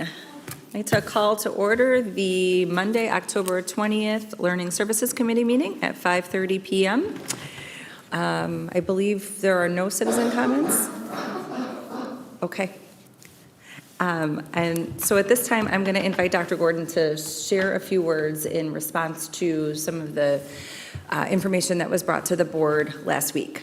I'd like to call to order the Monday, October 20th Learning Services Committee meeting at 5:30 p.m. I believe there are no citizen comments. Okay. And so at this time, I'm going to invite Dr. Gordon to share a few words in response to some of the information that was brought to the board last week.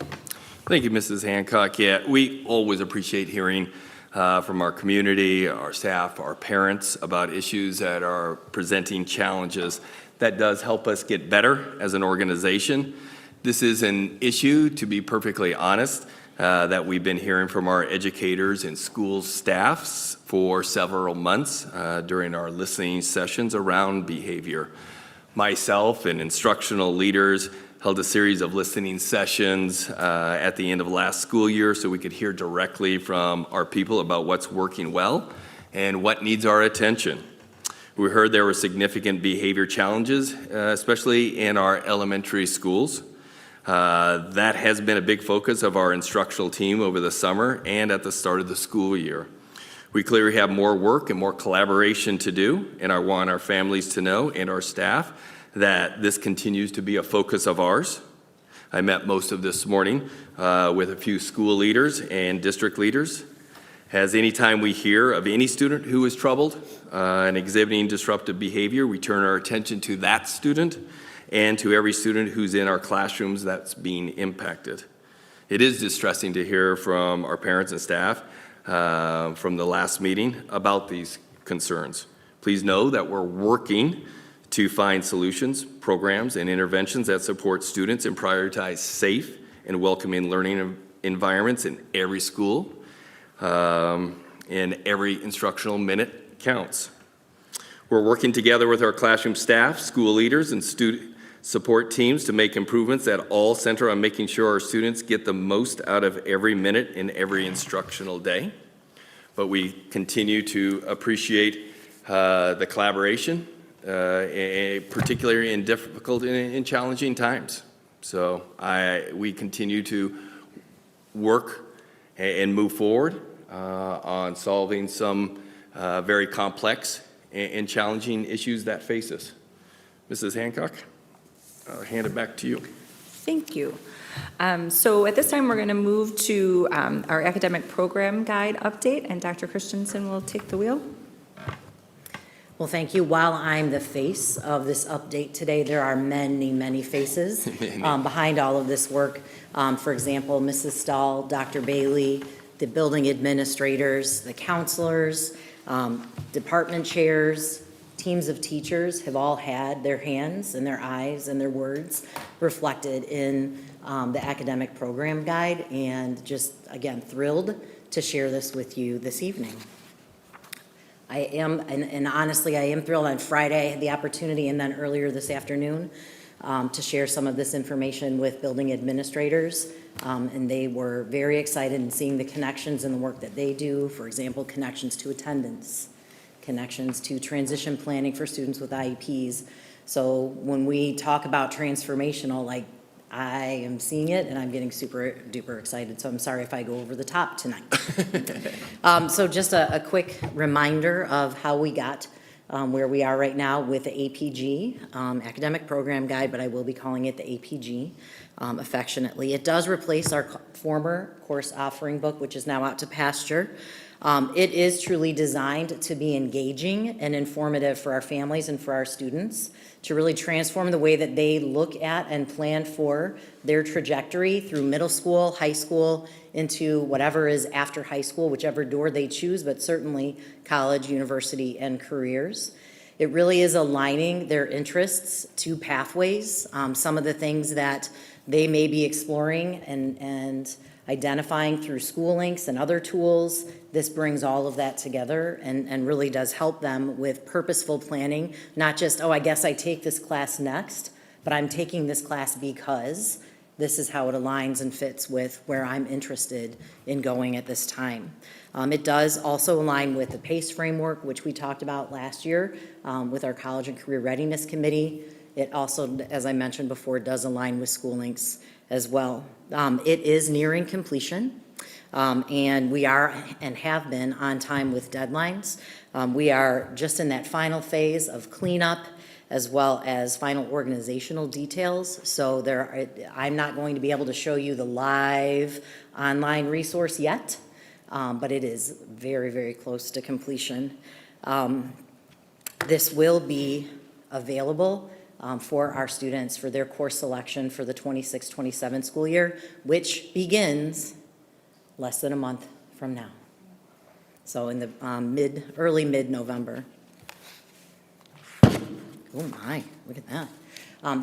Thank you, Mrs. Hancock. Yeah, we always appreciate hearing from our community, our staff, our parents about issues that are presenting challenges. That does help us get better as an organization. This is an issue, to be perfectly honest, that we've been hearing from our educators and school staffs for several months during our listening sessions around behavior. Myself and instructional leaders held a series of listening sessions at the end of last school year so we could hear directly from our people about what's working well and what needs our attention. We heard there were significant behavior challenges, especially in our elementary schools. That has been a big focus of our instructional team over the summer and at the start of the school year. We clearly have more work and more collaboration to do, and I want our families to know and our staff that this continues to be a focus of ours. I met most of this morning with a few school leaders and district leaders. As any time we hear of any student who is troubled and exhibiting disruptive behavior, we turn our attention to that student and to every student who's in our classrooms that's being impacted. It is distressing to hear from our parents and staff from the last meeting about these concerns. Please know that we're working to find solutions, programs, and interventions that support students and prioritize safe and welcoming learning environments in every school, and every instructional minute counts. We're working together with our classroom staff, school leaders, and student support teams to make improvements that all center on making sure our students get the most out of every minute in every instructional day. But we continue to appreciate the collaboration, particularly in difficult and challenging times. So we continue to work and move forward on solving some very complex and challenging issues that face us. Mrs. Hancock, I'll hand it back to you. Thank you. So at this time, we're going to move to our academic program guide update, and Dr. Christensen will take the wheel. Well, thank you. While I'm the face of this update today, there are many, many faces behind all of this work. For example, Mrs. Stahl, Dr. Bailey, the building administrators, the counselors, department chairs, teams of teachers have all had their hands and their eyes and their words reflected in the academic program guide, and just, again, thrilled to share this with you this evening. I am, and honestly, I am thrilled. On Friday, I had the opportunity, and then earlier this afternoon, to share some of this information with building administrators, and they were very excited in seeing the connections in the work that they do. For example, connections to attendance, connections to transition planning for students with IEPs. So when we talk about transformational, like, I am seeing it and I'm getting super duper excited, so I'm sorry if I go over the top tonight. So just a quick reminder of how we got where we are right now with the APG, Academic Program Guide, but I will be calling it the APG affectionately. It does replace our former course offering book, which is now out to pasture. It is truly designed to be engaging and informative for our families and for our students, to really transform the way that they look at and plan for their trajectory through middle school, high school, into whatever is after high school, whichever door they choose, but certainly college, university, and careers. It really is aligning their interests to pathways, some of the things that they may be exploring and identifying through school links and other tools. This brings all of that together and really does help them with purposeful planning, not just, oh, I guess I take this class next, but I'm taking this class because this is how it aligns and fits with where I'm interested in going at this time. It does also align with the PACE framework, which we talked about last year with our College and Career Readiness Committee. It also, as I mentioned before, does align with school links as well. It is nearing completion. And we are and have been on time with deadlines. We are just in that final phase of cleanup as well as final organizational details. So I'm not going to be able to show you the live online resource yet, but it is very, very close to completion. This will be available for our students for their course selection for the 26-27 school year, which begins less than a month from now. So in the early mid-November. Oh my, look at that.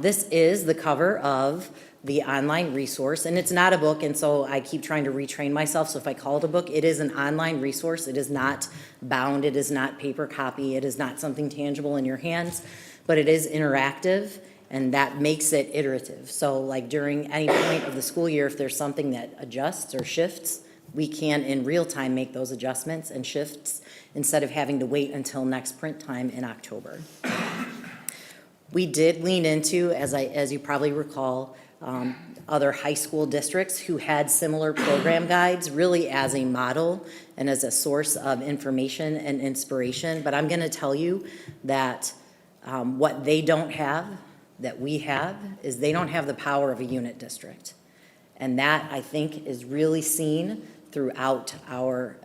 This is the cover of the online resource, and it's not a book, and so I keep trying to retrain myself, so if I call it a book, it is an online resource. It is not bound, it is not paper copy, it is not something tangible in your hands, but it is interactive, and that makes it iterative. So like during any point of the school year, if there's something that adjusts or shifts, we can in real time make those adjustments and shifts instead of having to wait until next print time in October. We did lean into, as you probably recall, other high school districts who had similar program guides really as a model and as a source of information and inspiration. But I'm going to tell you that what they don't have, that we have, is they don't have the power of a unit district. And that, I think, is really seen throughout our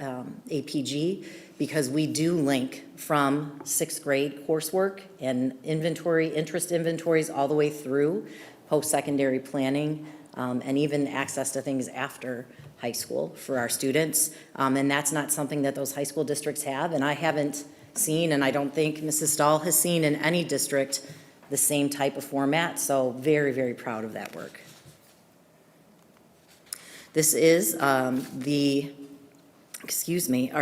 APG, because we do link from sixth grade coursework and interest inventories all the way through post-secondary planning, and even access to things after high school for our students. And that's not something that those high school districts have, and I haven't seen, and I don't think Mrs. Stahl has seen in any district, the same type of format, so very, very proud of that work. This is our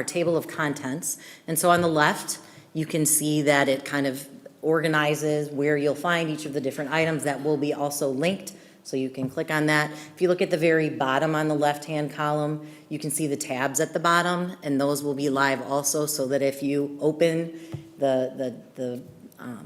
table of contents. And so on the left, you can see that it kind of organizes where you'll find each of the different items that will be also linked. So you can click on that. If you look at the very bottom on the left-hand column, you can see the tabs at the bottom, and those will be live also, so that if you open the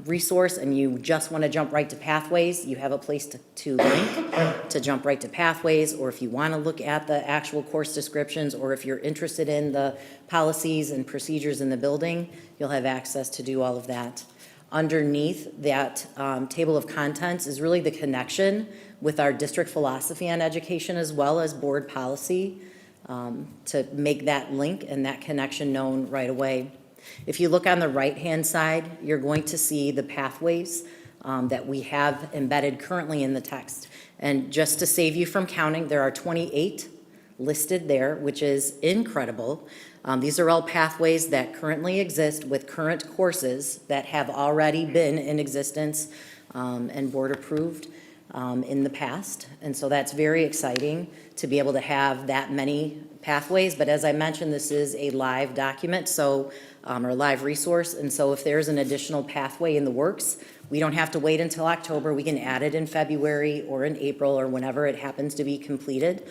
resource and you just want to jump right to pathways, you have a place to link to jump right to pathways, or if you want to look at the actual course descriptions, or if you're interested in the policies and procedures in the building, you'll have access to do all of that. Underneath that table of contents is really the connection with our district philosophy on education as well as board policy, to make that link and that connection known right away. If you look on the right-hand side, you're going to see the pathways that we have embedded currently in the text. And just to save you from counting, there are 28 listed there, which is incredible. These are all pathways that currently exist with current courses that have already been in existence and board approved in the past. And so that's very exciting to be able to have that many pathways. But as I mentioned, this is a live document, so or live resource. And so if there's an additional pathway in the works, we don't have to wait until October. We can add it in February or in April or whenever it happens to be completed,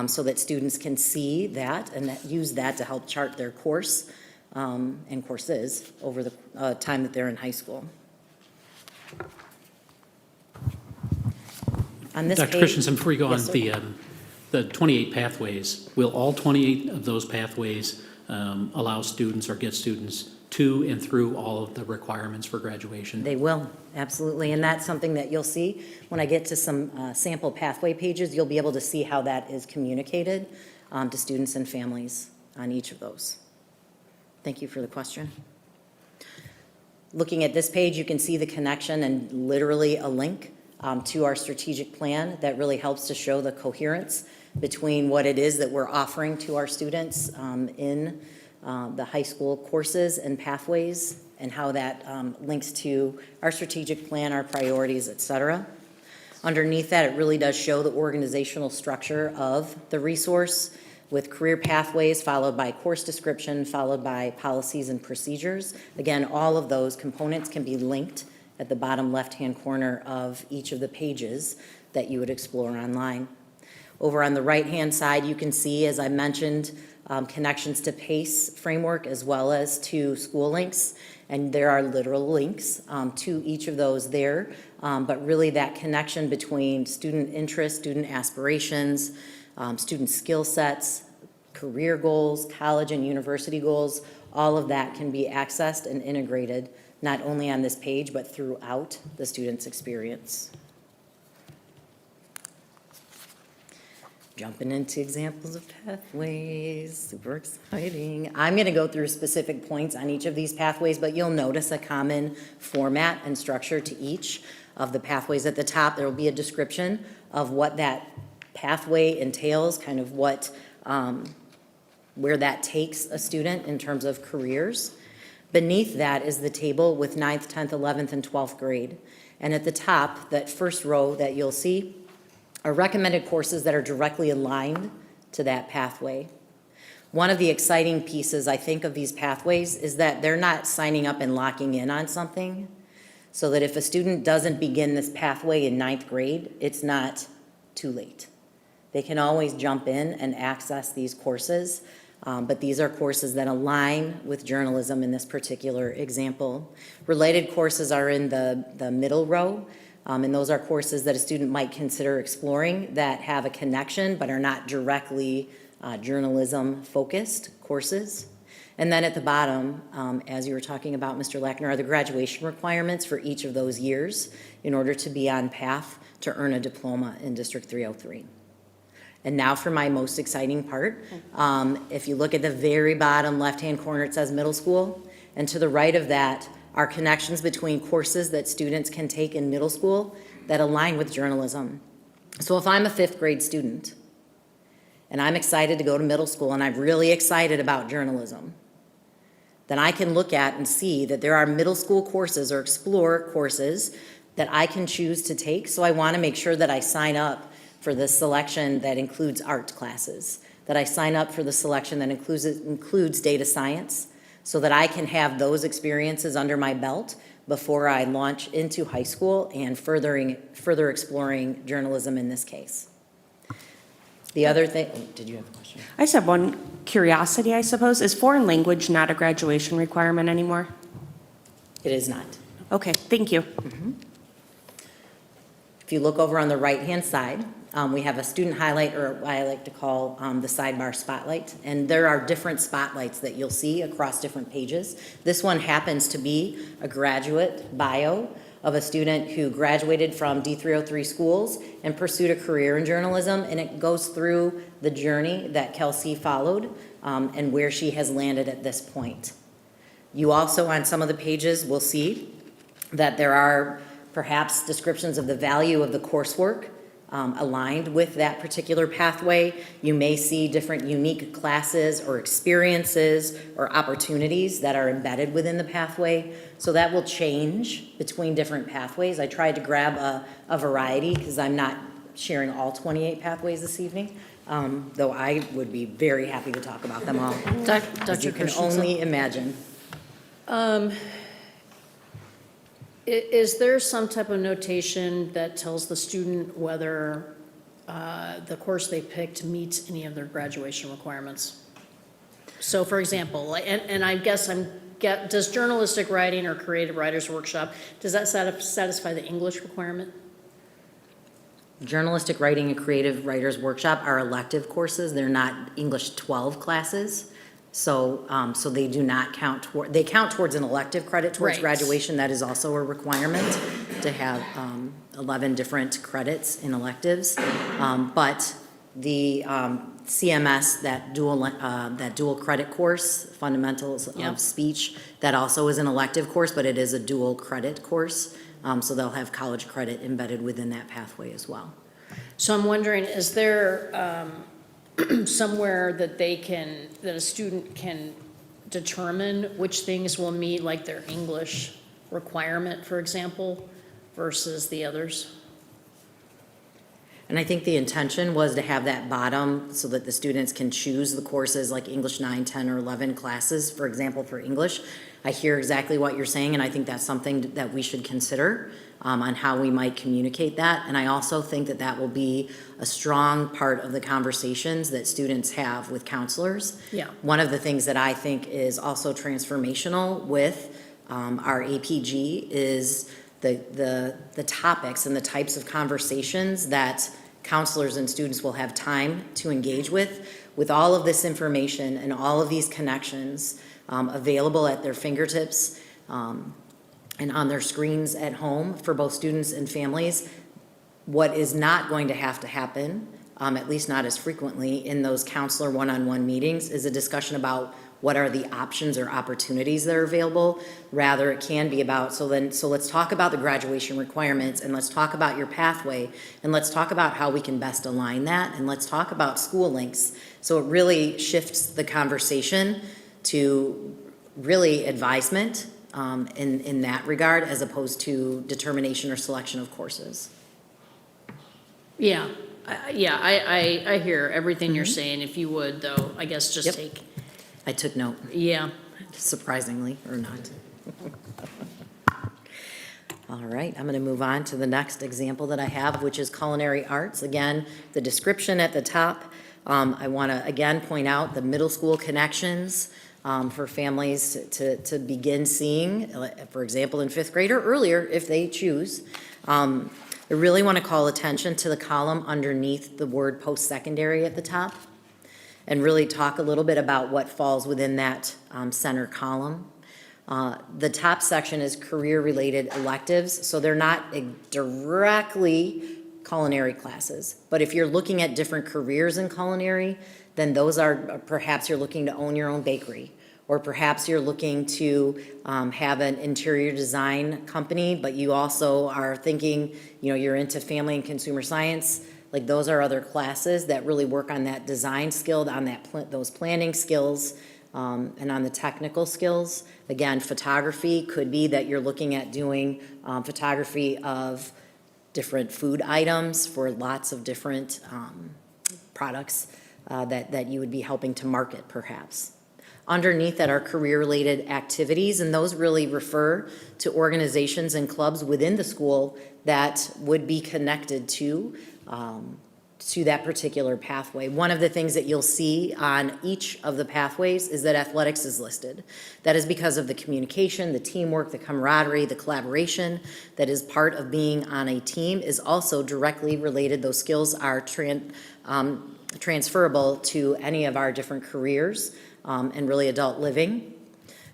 so that students can see that and use that to help chart their course and courses over the time that they're in high school. On this Dr. page, Christensen, before you go on, Yes, sir. the 28 pathways, will all 28 of those pathways allow students or get students to and through all of the requirements for graduation? They will, absolutely. And that's something that you'll see when I get to some sample pathway pages. You'll be able to see how that is communicated to students and families on each of those. Thank you for the question. Looking at this page, you can see the connection and literally a link to our strategic plan that really helps to show the coherence between what it is that we're offering to our students in the high school courses and pathways, and how that links to our strategic plan, our priorities, et cetera. Underneath that, it really does show the organizational structure of the resource, with career pathways followed by course description, followed by policies and procedures. Again, all of those components can be linked at the bottom left-hand corner of each of the pages that you would explore online. Over on the right-hand side, you can see, as I mentioned, connections to PACE framework as well as to school links, and there are literal links to each of those there, but really that connection between student interest, student aspirations, student skill sets, career goals, college and university goals, all of that can be accessed and integrated, not only on this page, but throughout the student's experience. Jumping into examples of pathways, super exciting. I'm going to go through specific points on each of these pathways, but you'll notice a common format and structure to each of the pathways. At the top, there will be a description of what that pathway entails, kind of what, where that takes a student in terms of careers. Beneath that is the table with 9th, 10th, 11th, and 12th grade. And at the top, that first row that you'll see are recommended courses that are directly aligned to that pathway. One of the exciting pieces, I think, of these pathways is that they're not signing up and locking in on something, so that if a student doesn't begin this pathway in 9th grade, it's not too late. They can always jump in and access these courses, but these are courses that align with journalism in this particular example. Related courses are in the middle row. And those are courses that a student might consider exploring that have a connection but are not directly journalism-focused courses. And then at the bottom, as you were talking about, Mr. Lackner, are the graduation requirements for each of those years in order to be on path to earn a diploma in District 303. And now for my most exciting part. If you look at the very bottom left-hand corner, it says middle school. And to the right of that are connections between courses that students can take in middle school that align with journalism. So if I'm a 5th grade student and I'm excited to go to middle school and I'm really excited about journalism, then I can look at and see that there are middle school courses or explore courses that I can choose to take. So I want to make sure that I sign up for the selection that includes art classes, that I sign up for the selection that includes data science, so that I can have those experiences under my belt before I launch into high school and further exploring journalism in this case. The other thing, did you have a question? I just have one curiosity, I suppose. Is foreign language not a graduation requirement anymore? It is not. Okay, thank you. If you look over on the right-hand side, we have a student highlight, or what I like to call the sidebar spotlight. And there are different spotlights that you'll see across different pages. This one happens to be a graduate bio of a student who graduated from D303 schools and pursued a career in journalism. And it goes through the journey that Kelsey followed and where she has landed at this point. You also, on some of the pages, will see that there are perhaps descriptions of the value of the coursework aligned with that particular pathway. You may see different unique classes or experiences or opportunities that are embedded within the pathway. So that will change between different pathways. I tried to grab a variety because I'm not sharing all 28 pathways this evening, though I would be very happy to talk about them all. As Dr. you can Christensen? only imagine. Is there some type of notation that tells the student whether the course they picked meets any of their graduation requirements? So for example, and I guess does journalistic writing or creative writers workshop, does that satisfy the English requirement? Journalistic writing and creative writers workshop are elective courses. They're not English 12 classes. So they do not count they count towards an elective credit towards Right. graduation. That is also a requirement to have 11 different credits in electives. But the CMS, that dual credit course, Fundamentals Yep. of Speech, that also is an elective course, but it is a dual credit course. So they'll have college credit embedded within that pathway as well. So I'm wondering, is there somewhere that that a student can determine which things will meet like their English requirement, for example, versus the others? And I think the intention was to have that bottom so that the students can choose the courses like English 9, 10, or 11 classes, for example, for English. I hear exactly what you're saying, and I think that's something that we should consider on how we might communicate that. And I also think that that will be a strong part of the conversations that students have with counselors. Yeah. One of the things that I think is also transformational with our APG is the topics and the types of conversations that counselors and students will have time to engage with. with all of this information and all of these connections available at their fingertips and on their screens at home for both students and families, what is not going to have to happen, at least not as frequently in those counselor one-on-one meetings, is a discussion about what are the options or opportunities that are available. Rather, it can be about, so let's talk about the graduation requirements, and let's talk about your pathway, and let's talk about how we can best align that, and let's talk about school links. So it really shifts the conversation to really advisement in that regard, as opposed to determination or selection of courses. Yeah, I hear everything you're saying. If you would, though, I guess just Yep. take, I took note, yeah. surprisingly, or not. All right, I'm going to move on to the next example that I have, which is culinary arts. Again, the description at the top, I want to again point out the middle school connections for families to begin seeing, for example, in fifth grade or earlier if they choose. I really want to call attention to the column underneath the word post-secondary at the top, and really talk a little bit about what falls within that center column. The top section is career-related electives, so they're not directly culinary classes. But if you're looking at different careers in culinary, then those are, perhaps you're looking to own your own bakery, or perhaps you're looking to have an interior design company, but you also are thinking, you're into family and consumer science. Like, those are other classes that really work on that design skill, on those planning skills, and on the technical skills. Again, photography could be that you're looking at doing photography of different food items for lots of different products that you would be helping to market, perhaps. Underneath that are career-related activities, and those really refer to organizations and clubs within the school that would be connected to that particular pathway. One of the things that you'll see on each of the pathways is that athletics is listed. That is because of the communication, the teamwork, the camaraderie, the collaboration that is part of being on a team is also directly related. Those skills are transferable to any of our different careers and really adult living.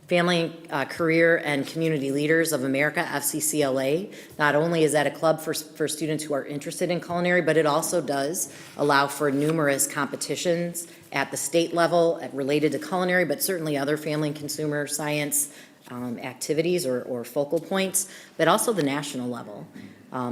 Family, Career, and Community Leaders of America, FCCLA. Not only is that a club for students who are interested in culinary, but it also does allow for numerous competitions at the state level related to culinary, but certainly other family and consumer science activities or focal points, but also the national level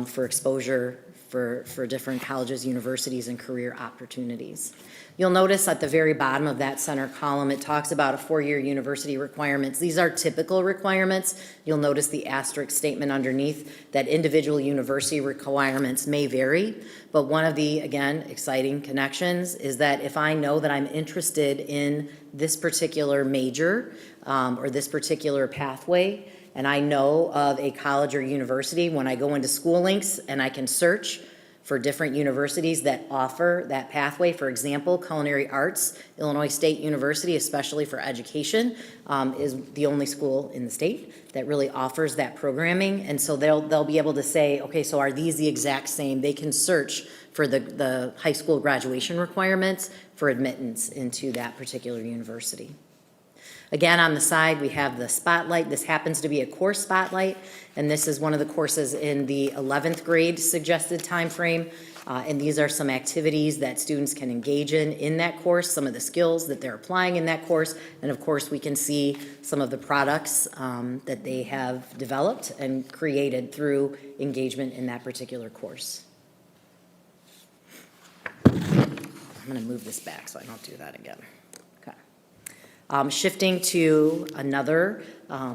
for exposure for different colleges, universities, and career opportunities. You'll notice at the very bottom of that center column, it talks about a 4-year university requirements. These are typical requirements. You'll notice the asterisk statement underneath that individual university requirements may vary, but one of the, again, exciting connections is that if I know that I'm interested in this particular major or this particular pathway, and I know of a college or university, when I go into School Links and I can search for different universities that offer that pathway. For example, culinary arts, Illinois State University, especially for education, is the only school in the state that really offers that programming. And so they'll be able to say, okay, so are these the exact same? They can search for the high school graduation requirements for admittance into that particular university. Again, on the side, we have the spotlight. This happens to be a course spotlight, and this is one of the courses in the 11th grade suggested timeframe. And these are some activities that students can engage in that course, some of the skills that they're applying in that course. And of course, we can see some of the products that they have developed and created through engagement in that particular course. I'm going to move this back so I don't do that again. Shifting to another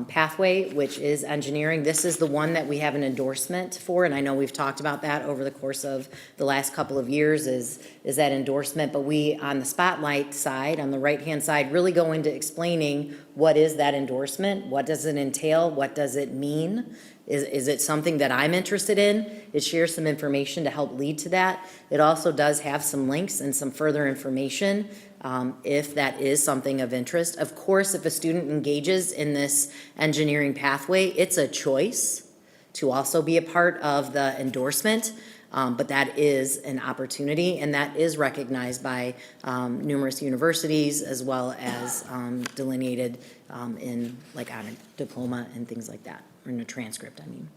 pathway, which is engineering. This is the one that we have an endorsement for, and I know we've talked about that over the course of the last couple of years is that endorsement. But we, on the spotlight side, on the right-hand side, really go into explaining what is that endorsement, what does it entail, what does it mean, is it something that I'm interested in? It shares some information to help lead to that. It also does have some links and some further information if that is something of interest. Of course, if a student engages in this engineering pathway, it's a choice to also be a part of the endorsement. But that is an opportunity, and that is recognized by numerous universities as well as delineated in, like, on a diploma and things like that, or in a transcript, I mean.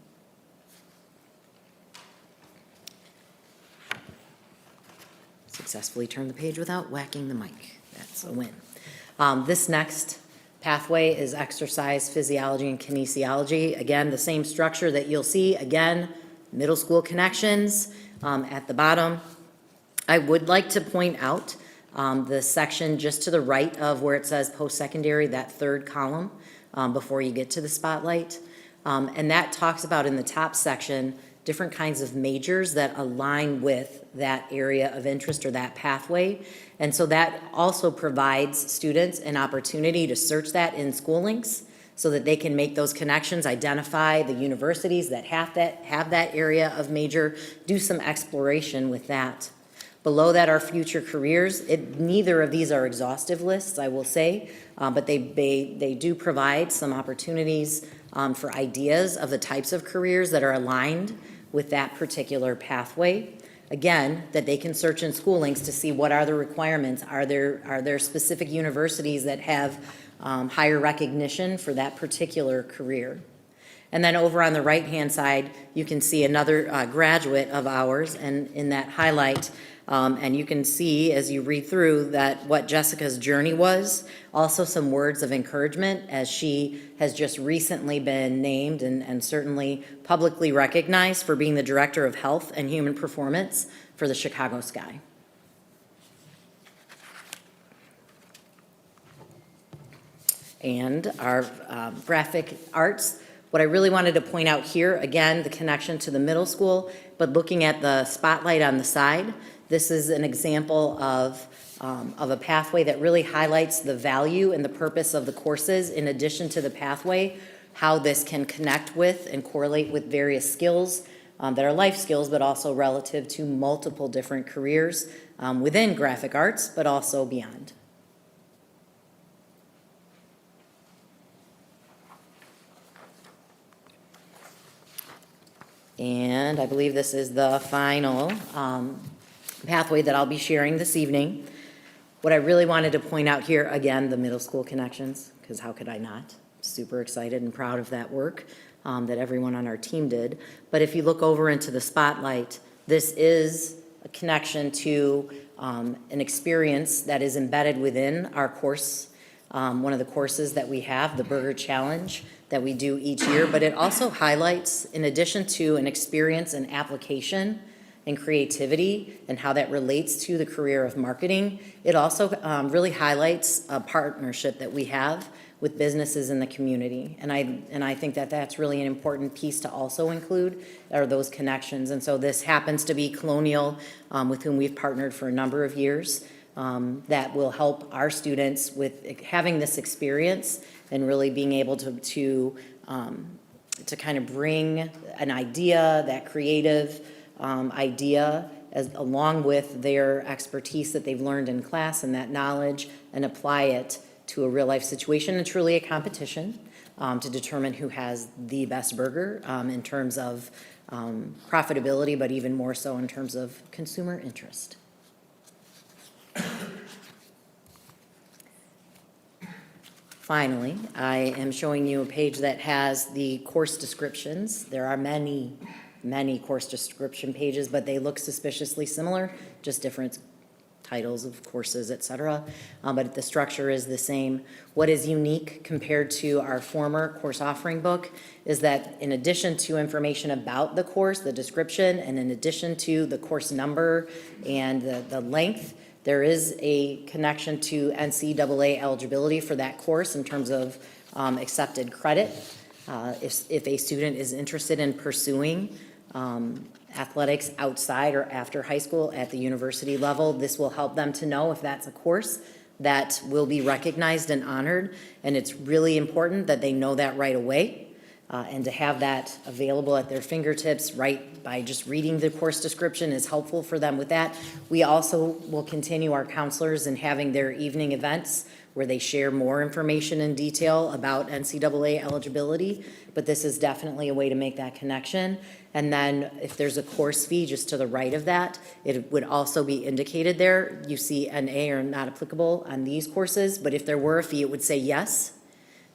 Successfully turned the page without whacking the mic. That's a win. This next pathway is exercise physiology and kinesiology. Again, the same structure that you'll see, again, middle school connections at the bottom. I would like to point out the section just to the right of where it says post-secondary, that third column before you get to the spotlight. And that talks about in the top section different kinds of majors that align with that area of interest or that pathway. And so that also provides students an opportunity to search that in school links so that they can make those connections, identify the universities that have that area of major, do some exploration with that. Below that are future careers. Neither of these are exhaustive lists, I will say, but they do provide some opportunities for ideas of the types of careers that are aligned with that particular pathway. Again, that they can search in school links to see what are the requirements. Are there specific universities that have higher recognition for that particular career? And then over on the right-hand side, you can see another graduate of ours, and in that highlight, and you can see as you read through that what Jessica's journey was, also some words of encouragement as she has just recently been named and certainly publicly recognized for being the Director of Health and Human Performance for the Chicago Sky. And our graphic arts. What I really wanted to point out here, again, the connection to the middle school, but looking at the spotlight on the side, this is an example of a pathway that really highlights the value and the purpose of the courses in addition to the pathway, how this can connect with and correlate with various skills that are life skills, but also relative to multiple different careers within graphic arts, but also beyond. And I believe this is the final pathway that I'll be sharing this evening. What I really wanted to point out here, again, the middle school connections, because how could I not? Super excited and proud of that work that everyone on our team did. But if you look over into the spotlight, this is a connection to an experience that is embedded within our course, one of the courses that we have, the Burger Challenge, that we do each year, but it also highlights, in addition to an experience and application and creativity and how that relates to the career of marketing, it also really highlights a partnership that we have with businesses in the community. And I think that that's really an important piece to also include, are those connections. And so this happens to be Colonial, with whom we've partnered for a number of years, that will help our students with having this experience and really being able to kind of bring an idea, that creative idea, along with their expertise that they've learned in class and that knowledge, and apply it to a real life situation. And truly a competition to determine who has the best burger in terms of profitability, but even more so in terms of consumer interest. Finally, I am showing you a page that has the course descriptions. There are many course description pages, but they look suspiciously similar, just different titles of courses, et cetera. But the structure is the same. What is unique compared to our former course offering book is that in addition to information about the course, the description, and in addition to the course number and the length, there is a connection to NCAA eligibility for that course in terms of accepted credit. If a student is interested in pursuing athletics outside or after high school at the university level, this will help them to know if that's a course that will be recognized and honored. And it's really important that they know that right away. And to have that available at their fingertips right by just reading the course description is helpful for them with that. We also will continue our counselors in having their evening events where they share more information in detail about NCAA eligibility, but this is definitely a way to make that connection. And then if there's a course fee just to the right of that, it would also be indicated there. You see NA or not applicable on these courses, but if there were a fee, it would say yes.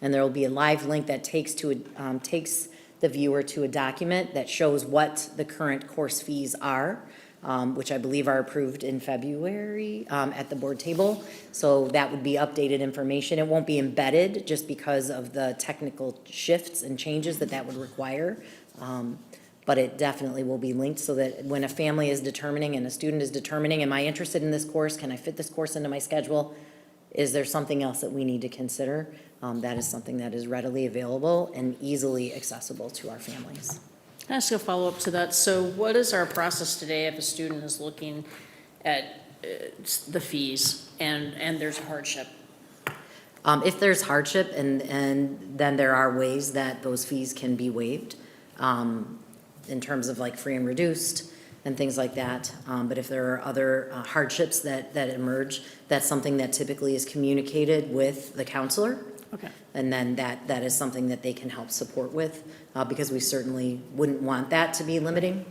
And there will be a live link that takes the viewer to a document that shows what the current course fees are, which I believe are approved in February at the board table. So that would be updated information. It won't be embedded just because of the technical shifts and changes that would require. But it definitely will be linked so that when a family is determining and a student is determining, am I interested in this course? Can I fit this course into my schedule? Is there something else that we need to consider? That is something that is readily available and easily accessible to our families. Can I ask a follow-up to that? So what is our process today if a student is looking at the fees and there's a hardship? If there's hardship, and then there are ways that those fees can be waived in terms of like free and reduced and things like that. But if there are other hardships that emerge, that's something that typically is communicated with the counselor. Okay. And then that is something that they can help support with, because we certainly wouldn't want that to be limiting.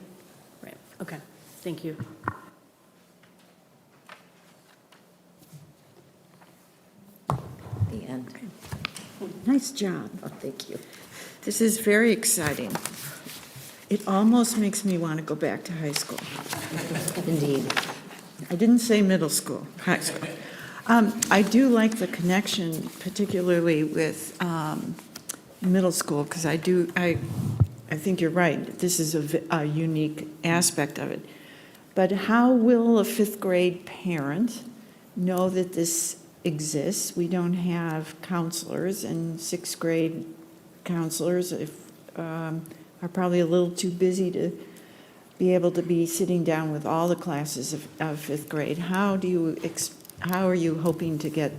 Right, okay, thank you. The end. Nice job. Oh, thank you. This is very exciting. It almost makes me want to go back to high school. Indeed. I didn't say middle school, high school. I do like the connection, particularly with middle school, because I think you're right. This is a unique aspect of it. But how will a fifth grade parent know that this exists? We don't have counselors, and sixth grade counselors are probably a little too busy to be able to be sitting down with all the classes of fifth grade. How are you hoping to get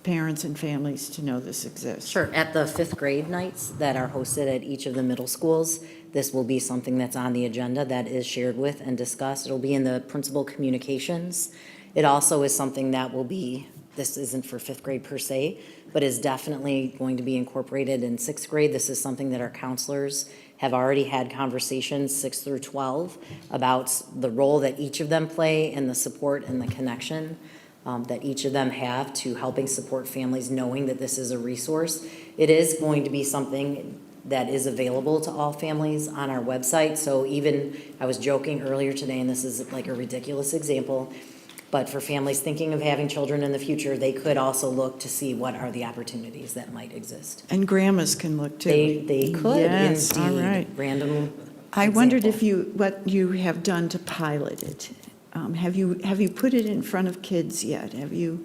parents and families to know this exists? Sure. At the fifth grade nights that are hosted at each of the middle schools, this will be something that's on the agenda that is shared with and discussed. It'll be in the principal communications. It also is something that will be, this isn't for fifth grade per se, but is definitely going to be incorporated in sixth grade. This is something that our counselors have already had conversations, 6 through 12, about the role that each of them play and the support and the connection that each of them have to helping support families, knowing that this is a resource. It is going to be something that is available to all families on our website. So even, I was joking earlier today, and this is like a ridiculous example, but for families thinking of having children in the future, they could also look to see what are the opportunities that might exist. And grandmas can look too. They could, Yes, indeed. all right. Random I wondered example. what you have done to pilot it. Have you put it in front of kids yet? Have you?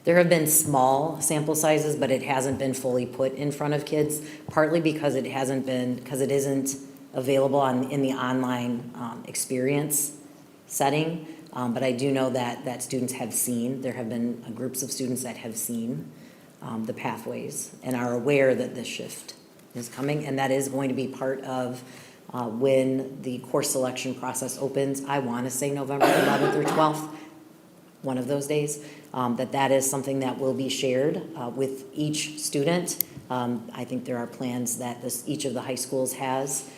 There have been small sample sizes, but it hasn't been fully put in front of kids, partly because it isn't available in the online experience setting. But I do know that students have seen, there have been groups of students that have seen the pathways and are aware that this shift is coming, and that is going to be part of when the course selection process opens. I want to say November 11th or 12th, one of those days, that is something that will be shared with each student. I think there are plans that each of the high schools has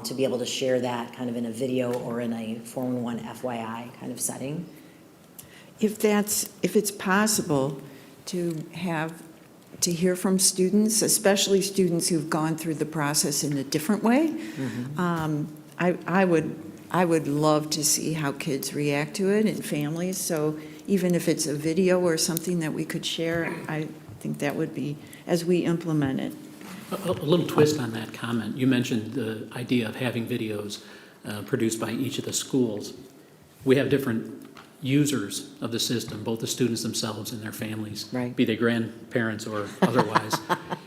to be able to share that kind of in a video or in a 411 FYI kind of setting. If it's possible to hear from students, especially students who've gone through the process in a different way, I would love to see how kids react to it and families. So even if it's a video or something that we could share, I think that would be, as we implement it. A little twist on that comment. You mentioned the idea of having videos produced by each of the schools. We have different users of the system, both the students themselves and their families, Right. be they grandparents or otherwise.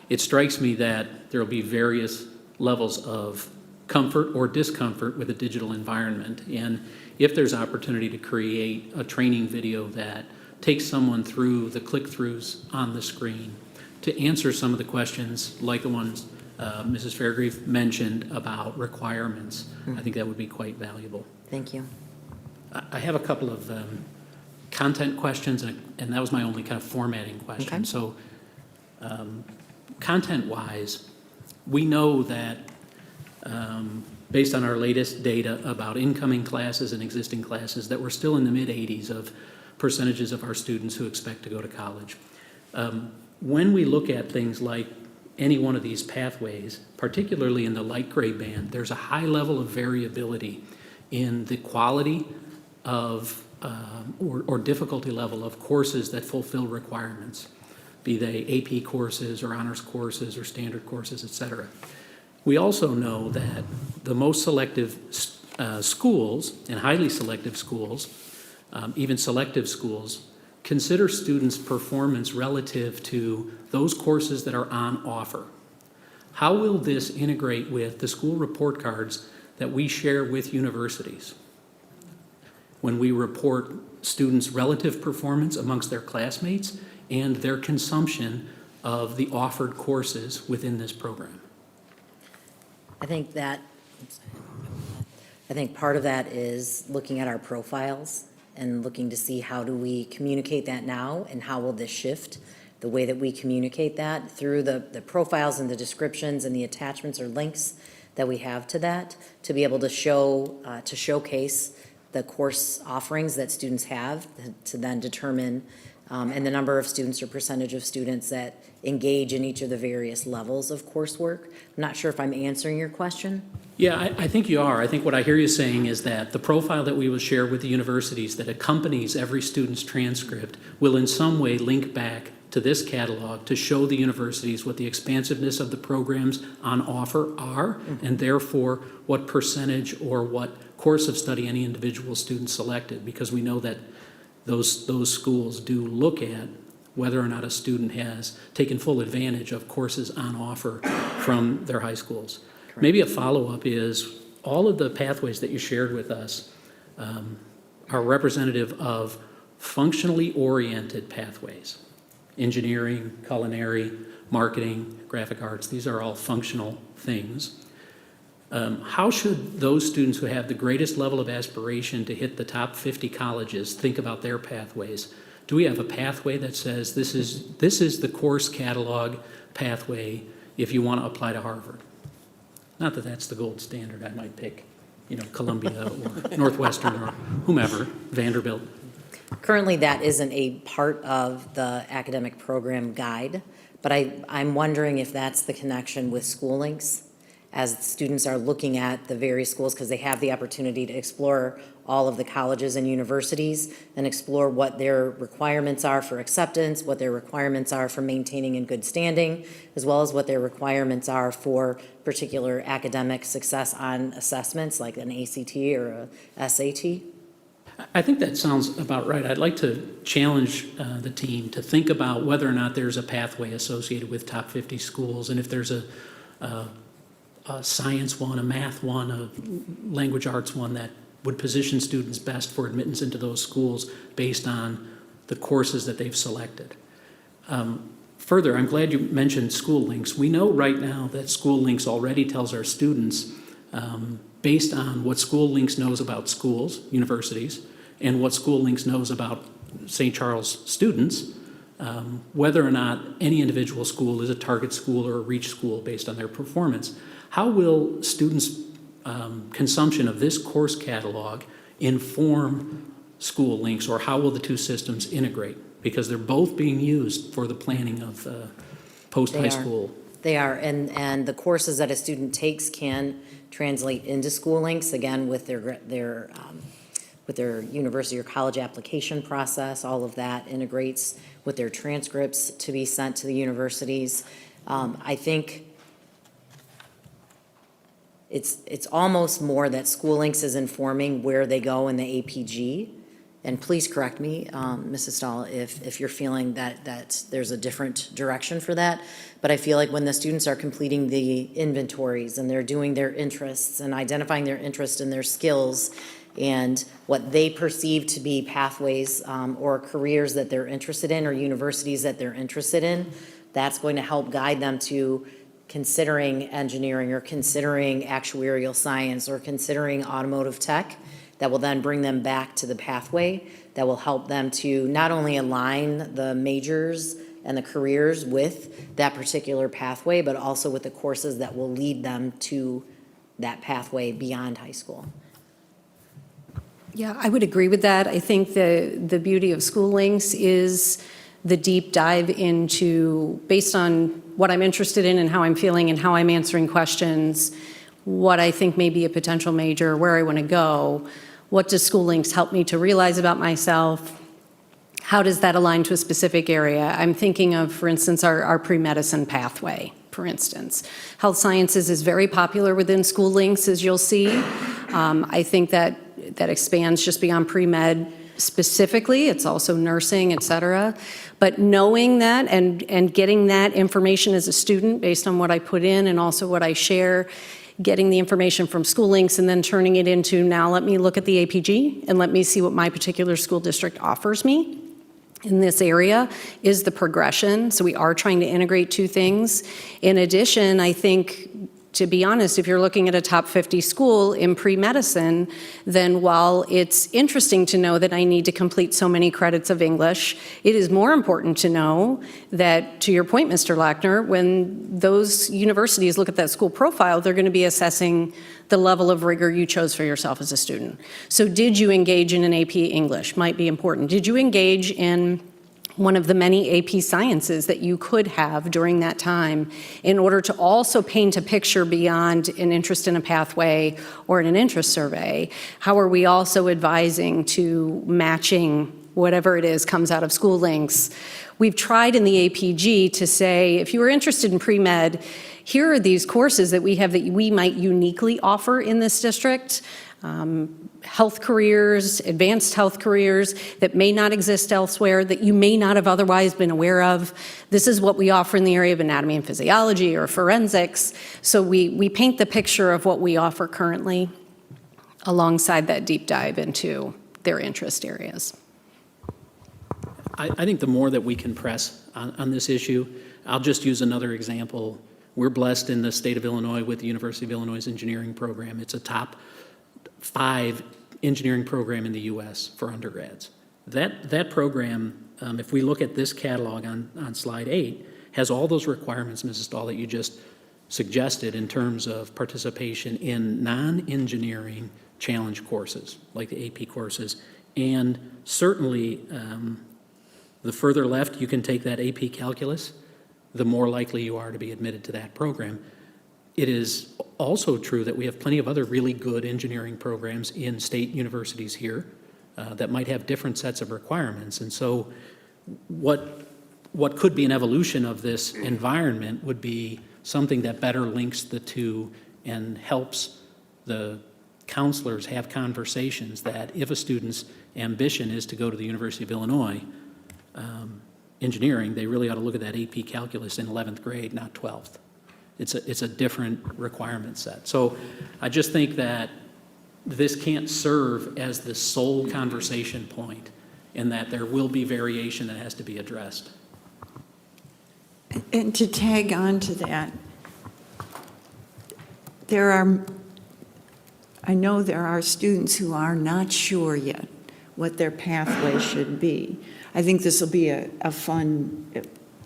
It strikes me that there will be various levels of comfort or discomfort with a digital environment. And if there's opportunity to create a training video that takes someone through the click-throughs on the screen to answer some of the questions like the ones Mrs. Fairgrieve mentioned about requirements, I think that would be quite valuable. Thank you. I have a couple of content questions, and that was my only kind of formatting question. Okay. So content-wise, we know that based on our latest data about incoming classes and existing classes, that we're still in the mid-80s of percentages of our students who expect to go to college. When we look at things like any one of these pathways, particularly in the light gray band, there's a high level of variability in the quality of or difficulty level of courses that fulfill requirements, be they AP courses or honors courses or standard courses, et cetera. We also know that the most selective schools and highly selective schools, even selective schools, consider students' performance relative to those courses that are on offer. How will this integrate with the school report cards that we share with universities when we report students' relative performance amongst their classmates and their consumption of the offered courses within this program? I think part of that is looking at our profiles and looking to see how do we communicate that now and how will this shift the way that we communicate that through the profiles and the descriptions and the attachments or links that we have to that, to be able to showcase the course offerings that students have, to then determine and the number of students or percentage of students that engage in each of the various levels of coursework. I'm not sure if I'm answering your question. Yeah, I think you are. I think what I hear you saying is that the profile that we will share with the universities that accompanies every student's transcript will in some way link back to this catalog to show the universities what the expansiveness of the programs on offer are, and therefore what percentage or what course of study any individual student selected, because we know that those schools do look at whether or not a student has taken full advantage of courses on offer from their high schools. Correct. Maybe a follow-up is all of the pathways that you shared with us are representative of functionally oriented pathways. Engineering, culinary, marketing, graphic arts, these are all functional things. How should those students who have the greatest level of aspiration to hit the top 50 colleges think about their pathways? Do we have a pathway that says this is the course catalog pathway if you want to apply to Harvard? Not that that's the gold standard. I might pick, Columbia or Northwestern or whomever, Vanderbilt. Currently, that isn't a part of the academic program guide, but I'm wondering if that's the connection with School Links as students are looking at the various schools, because they have the opportunity to explore all of the colleges and universities and explore what their requirements are for acceptance, what their requirements are for maintaining in good standing, as well as what their requirements are for particular academic success on assessments like an ACT or a SAT. I think that sounds about right. I'd like to challenge the team to think about whether or not there's a pathway associated with top 50 schools, and if there's a science one, a math one, a language arts one that would position students best for admittance into those schools based on the courses that they've selected. Further, I'm glad you mentioned School Links. We know right now that School Links already tells our students, based on what School Links knows about schools, universities, and what School Links knows about St. Charles students, whether or not any individual school is a target school or a reach school based on their performance. How will students' consumption of this course catalog inform School Links, or how will the two systems integrate? Because they're both being used for the planning of post-high school. They are, and the courses that a student takes can translate into School Links, again, with their university or college application process. All of that integrates with their transcripts to be sent to the universities. I think it's almost more that School Links is informing where they go in the APG. And please correct me, Mrs. Stahl, if you're feeling that there's a different direction for that. But I feel like when the students are completing the inventories and they're doing their interests and identifying their interest and their skills and what they perceive to be pathways or careers that they're interested in or universities that they're interested in, that's going to help guide them to considering engineering or considering actuarial science or considering automotive tech. that will then bring them back to the pathway that will help them to not only align the majors and the careers with that particular pathway, but also with the courses that will lead them to that pathway beyond high school. Yeah, I would agree with that. I think the beauty of School Links is the deep dive into, based on what I'm interested in and how I'm feeling and how I'm answering questions, what I think may be a potential major, where I want to go. What does School Links help me to realize about myself? How does that align to a specific area? I'm thinking of, for instance, our pre-medicine pathway, for instance. Health sciences is very popular within School Links, as you'll see. I think that expands just beyond pre-med specifically. It's also nursing, et cetera. But knowing that and getting that information as a student based on what I put in and also what I share, getting the information from School Links and then turning it into, now let me look at the APG and let me see what my particular school district offers me in this area is the progression. So we are trying to integrate two things. In addition, I think, to be honest, if you're looking at a top 50 school in pre-medicine, then while it's interesting to know that I need to complete so many credits of English, it is more important to know that, to your point, Mr. Lackner, when those universities look at that school profile, they're going to be assessing the level of rigor you chose for yourself as a student. So did you engage in an AP English? Might be important. Did you engage in one of the many AP sciences that you could have during that time in order to also paint a picture beyond an interest in a pathway or in an interest survey? How are we also advising to matching whatever it is comes out of School Links? We've tried in the APG to say, if you were interested in pre-med, here are these courses that we have that we might uniquely offer in this district. Health careers, advanced health careers that may not exist elsewhere, that you may not have otherwise been aware of. This is what we offer in the area of anatomy and physiology or forensics. So we paint the picture of what we offer currently alongside that deep dive into their interest areas. I think the more that we can press on this issue, I'll just use another example. We're blessed in the state of Illinois with the University of Illinois engineering program. It's a top 5 engineering program in the U.S. for undergrads. That program, if we look at this catalog on slide 8, has all those requirements, Mrs. Stahl, that you just suggested in terms of participation in non-engineering challenge courses, like the AP courses, and certainly the further left you can take that AP calculus, the more likely you are to be admitted to that program. It is also true that we have plenty of other really good engineering programs in state universities here that might have different sets of requirements. And so what could be an evolution of this environment would be something that better links the two and helps the counselors have conversations that if a student's ambition is to go to the University of Illinois engineering, they really ought to look at that AP calculus in 11th grade, not 12th. It's a different requirement set. So I just think that this can't serve as the sole conversation point, and that there will be variation that has to be addressed. And to tag on to that, I know there are students who are not sure yet what their pathway should be. I think this will be a fun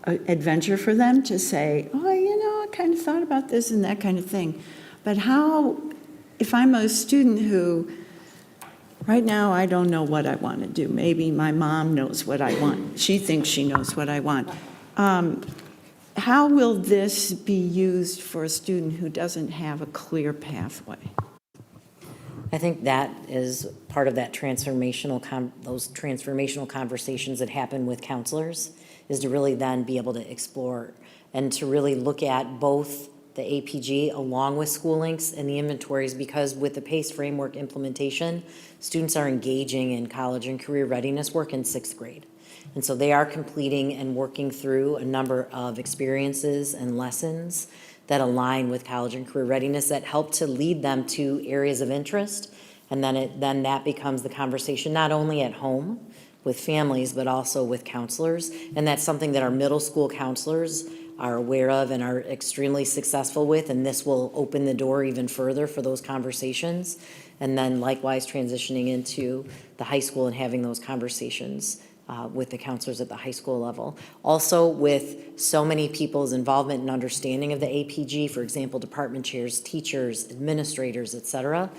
adventure for them to say, oh, I kind of thought about this and that kind of thing. But how, if I'm a student who, right now, I don't know what I want to do. Maybe my mom knows what I want. She thinks she knows what I want. How will this be used for a student who doesn't have a clear pathway? I think that is part of that those transformational conversations that happen with counselors, is to really then be able to explore and to really look at both the APG along with School Links and the inventories, because with the PACE framework implementation, students are engaging in college and career readiness work in 6th grade. And so they are completing and working through a number of experiences and lessons that align with college and career readiness that help to lead them to areas of interest. And then that becomes the conversation not only at home with families, but also with counselors. And that's something that our middle school counselors are aware of and are extremely successful with, and this will open the door even further for those conversations. And then likewise transitioning into the high school and having those conversations with the counselors at the high school level. Also, with so many people's involvement and understanding of the APG, for example, department chairs, teachers, administrators, et cetera,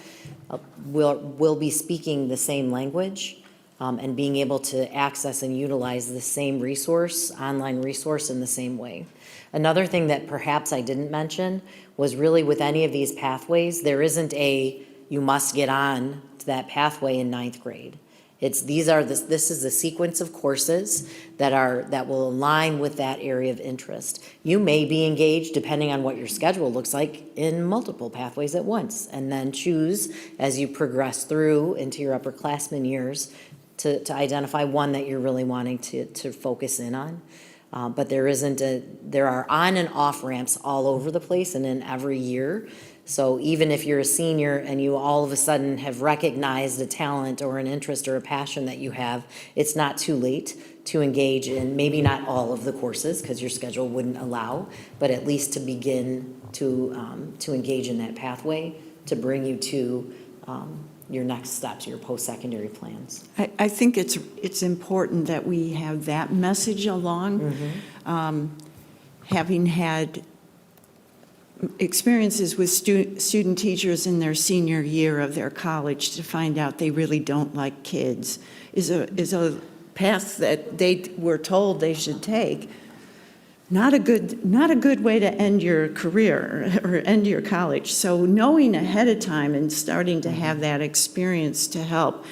will be speaking the same language and being able to access and utilize the same resource, online resource in the same way. Another thing that perhaps I didn't mention was really with any of these pathways, there isn't a you must get on to that pathway in ninth grade. This is a sequence of courses that will align with that area of interest. You may be engaged, depending on what your schedule looks like, in multiple pathways at once, and then choose as you progress through into your upperclassmen years to identify one that you're really wanting to focus in on. But there are on and off ramps all over the place and in every year. So even if you're a senior and you all of a sudden have recognized a talent or an interest or a passion that you have, it's not too late to engage in maybe not all of the courses because your schedule wouldn't allow, but at least to begin to engage in that pathway to bring you to your next steps, your post-secondary plans. I think it's important that we have that message along. Having had experiences with student teachers in their senior year of their college to find out they really don't like kids is a path that they were told they should take. Not a good way to end your career or end your college. So knowing ahead of time and starting to have that experience to help.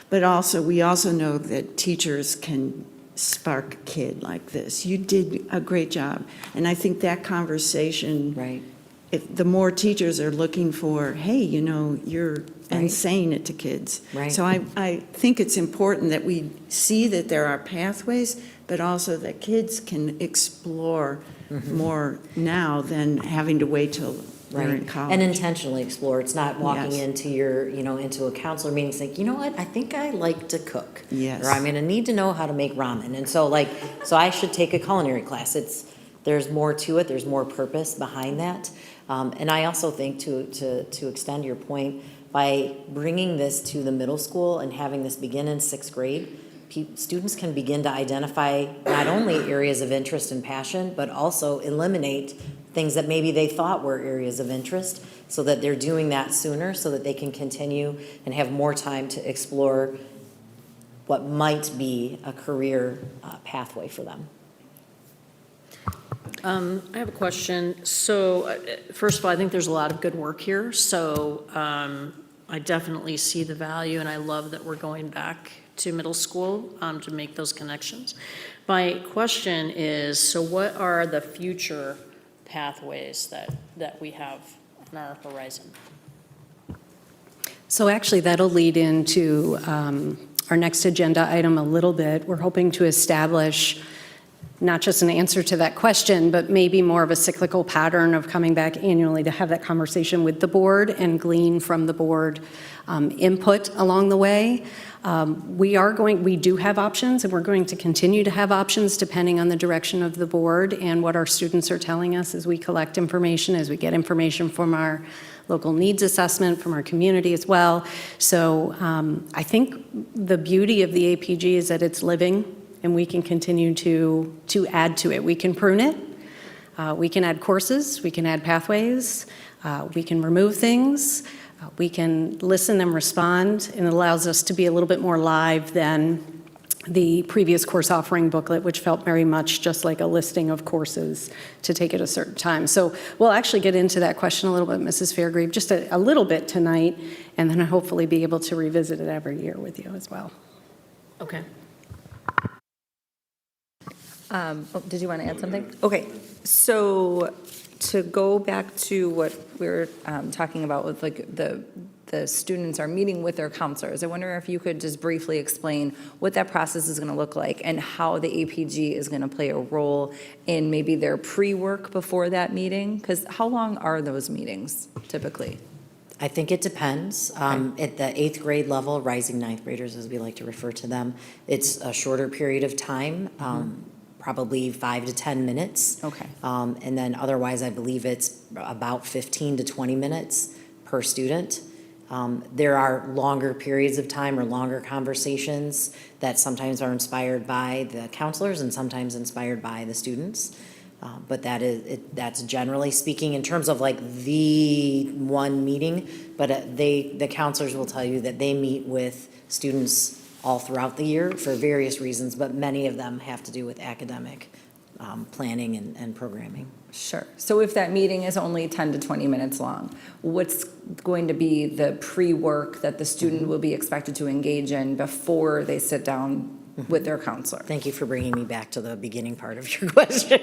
But also, we also know that teachers can spark a kid like this. You did a great job. And I think that conversation, Right. if the more teachers are looking for, hey, you're and Right. saying it to kids. Right. So I think it's important that we see that there are pathways, but also that kids can explore more now than having to wait till they're in college. And intentionally explore. It's not walking Yes. into into a counselor meeting saying, you know what, I think I like to cook. Yes. Or I'm gonna need to know how to make ramen. And so I should take a culinary class. There's more to it, there's more purpose behind that. And I also think to extend your point, by bringing this to the middle school and having this begin in sixth grade, students can begin to identify not only areas of interest and passion, but also eliminate things that maybe they thought were areas of interest, so that they're doing that sooner so that they can continue and have more time to explore what might be a career pathway for them. I have a question. So, first of all, I think there's a lot of good work here. So, I definitely see the value, and I love that we're going back to middle school to make those connections. My question is, so what are the future pathways that we have on our horizon? So actually, that'll lead into our next agenda item a little bit. We're hoping to establish not just an answer to that question, but maybe more of a cyclical pattern of coming back annually to have that conversation with the board and glean from the board input along the way. We do have options, and we're going to continue to have options depending on the direction of the board and what our students are telling us as we collect information, as we get information from our local needs assessment, from our community as well. So I think the beauty of the APG is that it's living, and we can continue to add to it. We can prune it. We can add courses. We can add pathways. We can remove things. We can listen and respond, and it allows us to be a little bit more live than the previous course offering booklet, which felt very much just like a listing of courses to take at a certain time. So we'll actually get into that question a little bit, Mrs. Fairgrave, just a little bit tonight, and then hopefully be able to revisit it every year with you as well. Okay. Did you want to add something? Okay, so to go back to what we were talking about with the students are meeting with their counselors, I wonder if you could just briefly explain what that process is going to look like and how the APG is going to play a role in maybe their pre-work before that meeting? Because how long are those meetings typically? I think it depends. At the 8th grade level, rising ninth graders, as we like to refer to them, it's a shorter period of time. probably 5 to 10 minutes. Okay. And then otherwise, I believe it's about 15 to 20 minutes per student. There are longer periods of time or longer conversations that sometimes are inspired by the counselors and sometimes inspired by the students. But that's generally speaking in terms of like the one meeting, but the counselors will tell you that they meet with students all throughout the year for various reasons, but many of them have to do with academic planning and programming. Sure. So if that meeting is only 10 to 20 minutes long, what's going to be the pre-work that the student will be expected to engage in before they sit down with their counselor? Thank you for bringing me back to the beginning part of your question.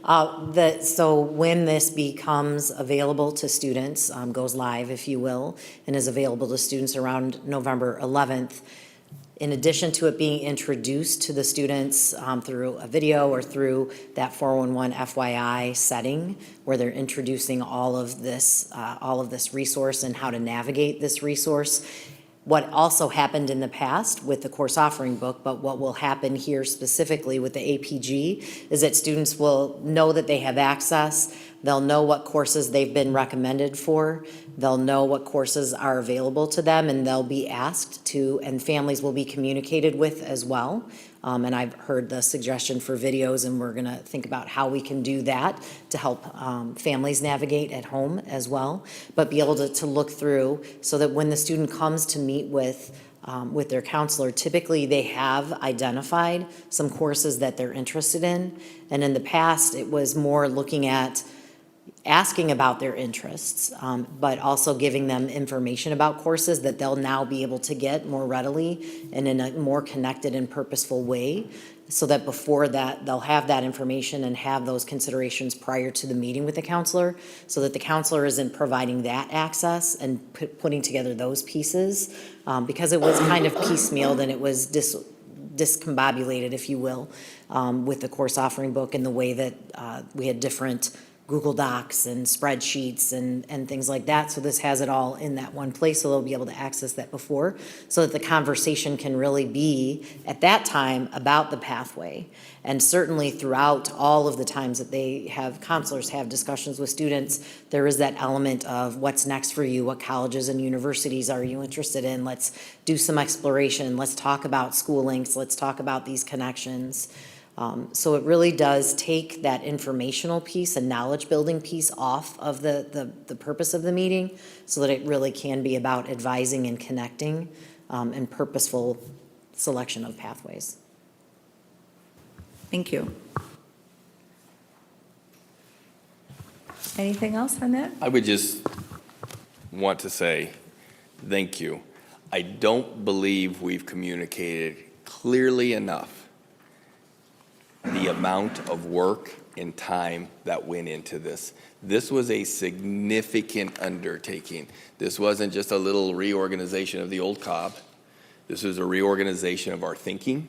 So when this becomes available to students, goes live, if you will, and is available to students around November 11th, in addition to it being introduced to the students through a video or through that 411 FYI setting, where they're introducing all of this resource and how to navigate this resource. What also happened in the past with the course offering book, but what will happen here specifically with the APG, is that students will know that they have access. They'll know what courses they've been recommended for. They'll know what courses are available to them, and they'll be asked to, and families will be communicated with as well. And I've heard the suggestion for videos, and we're gonna think about how we can do that to help families navigate at home as well. But be able to look through so that when the student comes to meet with their counselor, typically they have identified some courses that they're interested in. And in the past, it was more looking at asking about their interests, but also giving them information about courses that they'll now be able to get more readily and in a more connected and purposeful way, so that before that, they'll have that information and have those considerations prior to the meeting with the counselor, so that the counselor isn't providing that access and putting together those pieces, because it was kind of piecemealed and it was discombobulated, if you will, with the course offering book and the way that we had different Google Docs and spreadsheets and things like that. So this has it all in that one place, so they'll be able to access that before, so that the conversation can really be at that time about the pathway. And certainly throughout all of the times that they have, counselors have discussions with students, there is that element of what's next for you, what colleges and universities are you interested in, let's do some exploration, let's talk about school links, let's talk about these connections. So it really does take that informational piece and knowledge building piece off of the purpose of the meeting, so that it really can be about advising and connecting and purposeful selection of pathways. Thank you. Anything else on that? I would just want to say thank you. I don't believe we've communicated clearly enough the amount of work and time that went into this. This was a significant undertaking. This wasn't just a little reorganization of the old COB. This was a reorganization of our thinking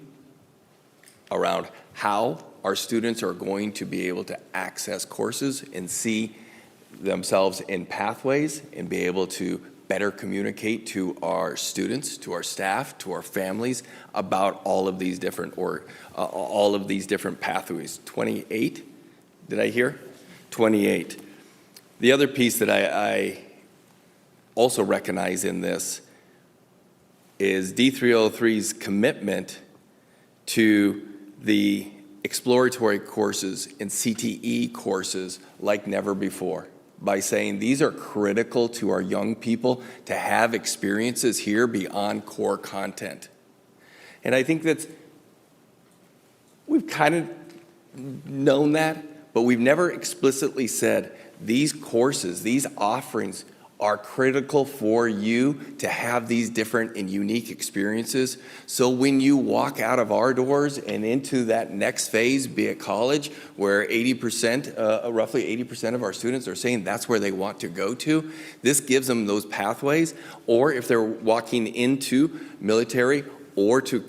around how our students are going to be able to access courses and see themselves in pathways and be able to better communicate to our students, to our staff, to our families about all of these different pathways. 28, did I hear? 28. The other piece that I also recognize in this is D303's commitment to the exploratory courses and CTE courses like never before, by saying these are critical to our young people to have experiences here beyond core content. And I think we've kind of known that, but we've never explicitly said these courses, these offerings are critical for you to have these different and unique experiences. So when you walk out of our doors and into that next phase, be it college, where roughly 80% of our students are saying that's where they want to go to, this gives them those pathways. Or if they're walking into military or to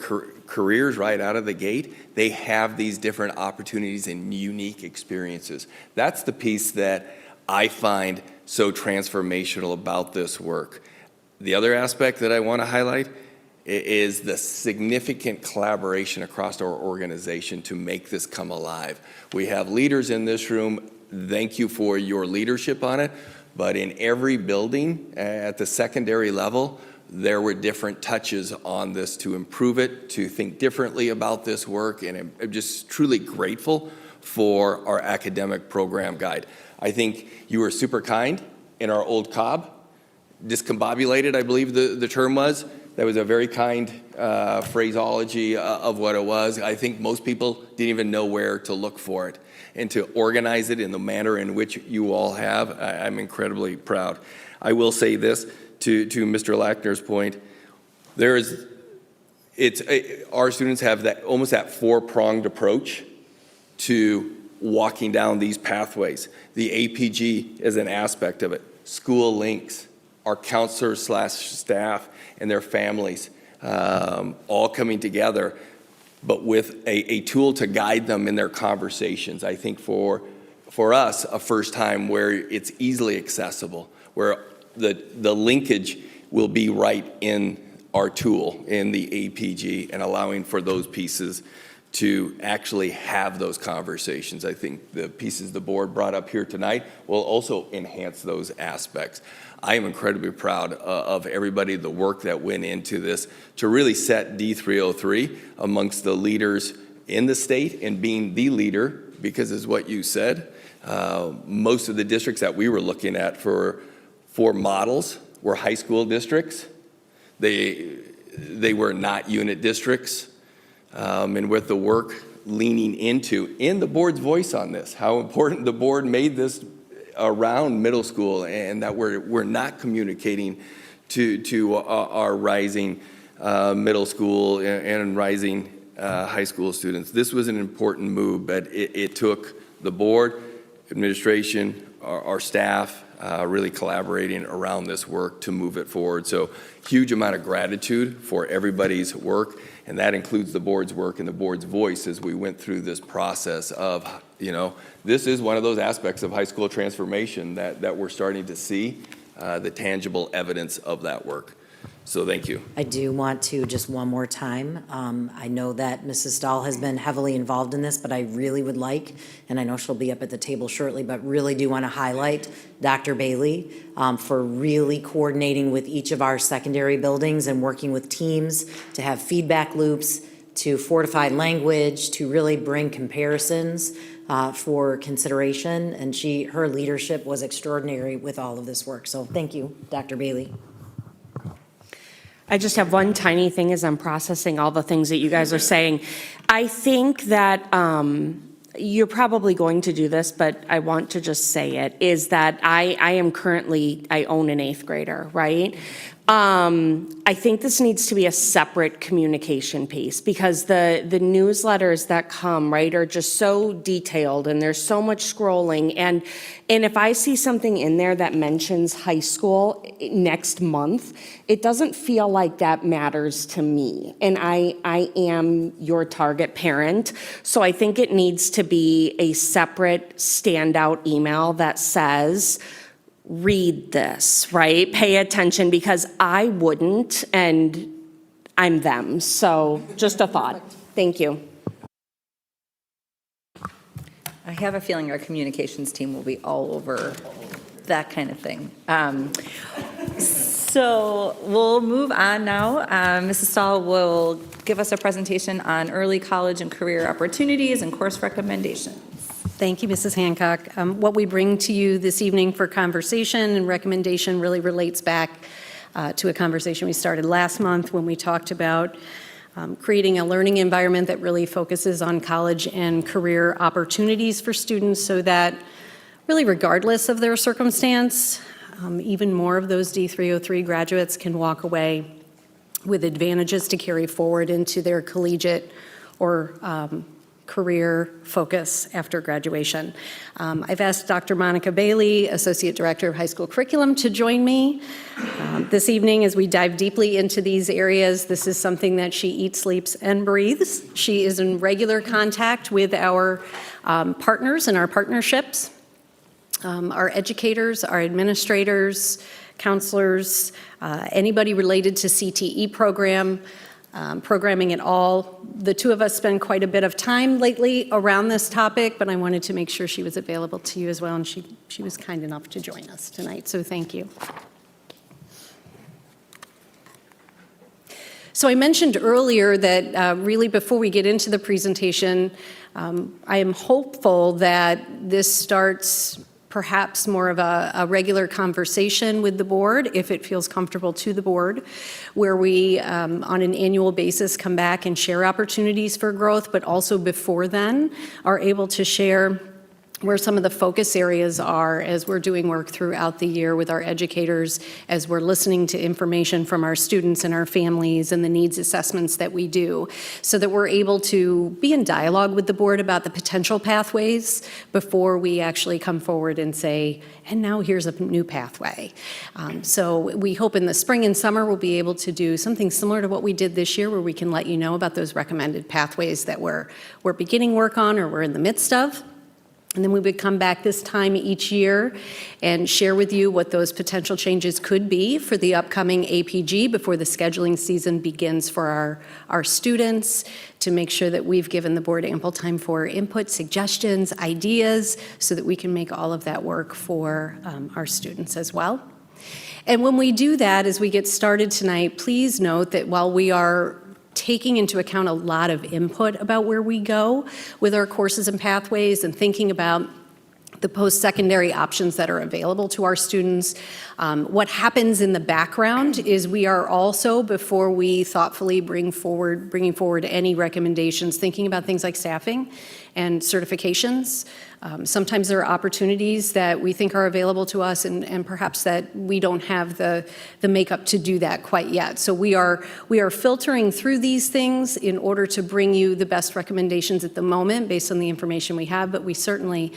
careers right out of the gate, they have these different opportunities and unique experiences. That's the piece that I find so transformational about this work. The other aspect that I want to highlight is the significant collaboration across our organization to make this come alive. We have leaders in this room. Thank you for your leadership on it. But in every building at the secondary level, there were different touches on this to improve it, to think differently about this work, and I'm just truly grateful for our academic program guide. I think you were super kind in our old COB, discombobulated, I believe the term was. That was a very kind phraseology of what it was. I think most people didn't even know where to look for it. And to organize it in the manner in which you all have, I'm incredibly proud. I will say this, to Mr. Lackner's point, our students have almost that four-pronged approach to walking down these pathways. The APG is an aspect of it. School links, our counselors/staff and their families, all coming together, but with a tool to guide them in their conversations. I think for us, a first time where it's easily accessible, where the linkage will be right in our tool, in the APG, and allowing for those pieces to actually have those conversations. I think the pieces the board brought up here tonight will also enhance those aspects. I am incredibly proud of everybody, the work that went into this to really set D303 amongst the leaders in the state and being the leader, because as what you said, most of the districts that we were looking at for models were high school districts. They were not unit districts. And with the work leaning into, in the board's voice on this, how important the board made this around middle school, and that we're not communicating to our rising middle school and rising high school students. This was an important move, but it took the board, administration, our staff, really collaborating around this work to move it forward. So huge amount of gratitude for everybody's work, and that includes the board's work and the board's voice as we went through this process of, this is one of those aspects of high school transformation that we're starting to see the tangible evidence of that work. So thank you. I do want to, just one more time, I know that Mrs. Stahl has been heavily involved in this, but I really would like, and I know she'll be up at the table shortly, but really do want to highlight Dr. Bailey for really coordinating with each of our secondary buildings and working with teams to have feedback loops, to fortify language, to really bring comparisons for consideration. And her leadership was extraordinary with all of this work. So thank you, Dr. Bailey. I just have one tiny thing as I'm processing all the things that you guys are saying. I think that you're probably going to do this, but I want to just say it, is that I own an 8th grader, right? I think this needs to be a separate communication piece, because the newsletters that come, right, are just so detailed and there's so much scrolling. And if I see something in there that mentions high school next month, it doesn't feel like that matters to me. And I am your target parent. So I think it needs to be a separate standout email that says, read this, right? Pay attention, because I wouldn't, and I'm them. So just a thought. Thank you. I have a feeling our communications team will be all over that kind of thing. So we'll move on now. Mrs. Stahl will give us a presentation on early college and career opportunities and course recommendations. Thank you, Mrs. Hancock. What we bring to you this evening for conversation and recommendation really relates back to a conversation we started last month when we talked about creating a learning environment that really focuses on college and career opportunities for students, so that really regardless of their circumstance, even more of those D303 graduates can walk away with advantages to carry forward into their collegiate or career focus after graduation. I've asked Dr. Monica Bailey, Associate Director of High School Curriculum, to join me this evening as we dive deeply into these areas. This is something that she eats, sleeps, and breathes. She is in regular contact with our partners and our partnerships. our educators, our administrators, counselors, anybody related to CTE programming at all. The two of us spend quite a bit of time lately around this topic, but I wanted to make sure she was available to you as well, and she was kind enough to join us tonight, so thank you. So I mentioned earlier that really before we get into the presentation, I am hopeful that this starts perhaps more of a regular conversation with the board, if it feels comfortable to the board, where we, on an annual basis, come back and share opportunities for growth, but also before then are able to share where some of the focus areas are as we're doing work throughout the year with our educators, as we're listening to information from our students and our families and the needs assessments that we do, so that we're able to be in dialogue with the board about the potential pathways before we actually come forward and say, and now here's a new pathway. So we hope in the spring and summer we'll be able to do something similar to what we did this year, where we can let you know about those recommended pathways that we're beginning work on or we're in the midst of. And then we would come back this time each year and share with you what those potential changes could be for the upcoming APG before the scheduling season begins for our students, to make sure that we've given the board ample time for input, suggestions, ideas, so that we can make all of that work for our students as well. And when we do that, as we get started tonight, please note that while we are taking into account a lot of input about where we go with our courses and pathways and thinking about the post-secondary options that are available to our students. What happens in the background is we are also, before we thoughtfully bringing forward any recommendations, thinking about things like staffing and certifications. Sometimes there are opportunities that we think are available to us and perhaps that we don't have the makeup to do that quite yet. So we are filtering through these things in order to bring you the best recommendations at the moment based on the information we have, but we certainly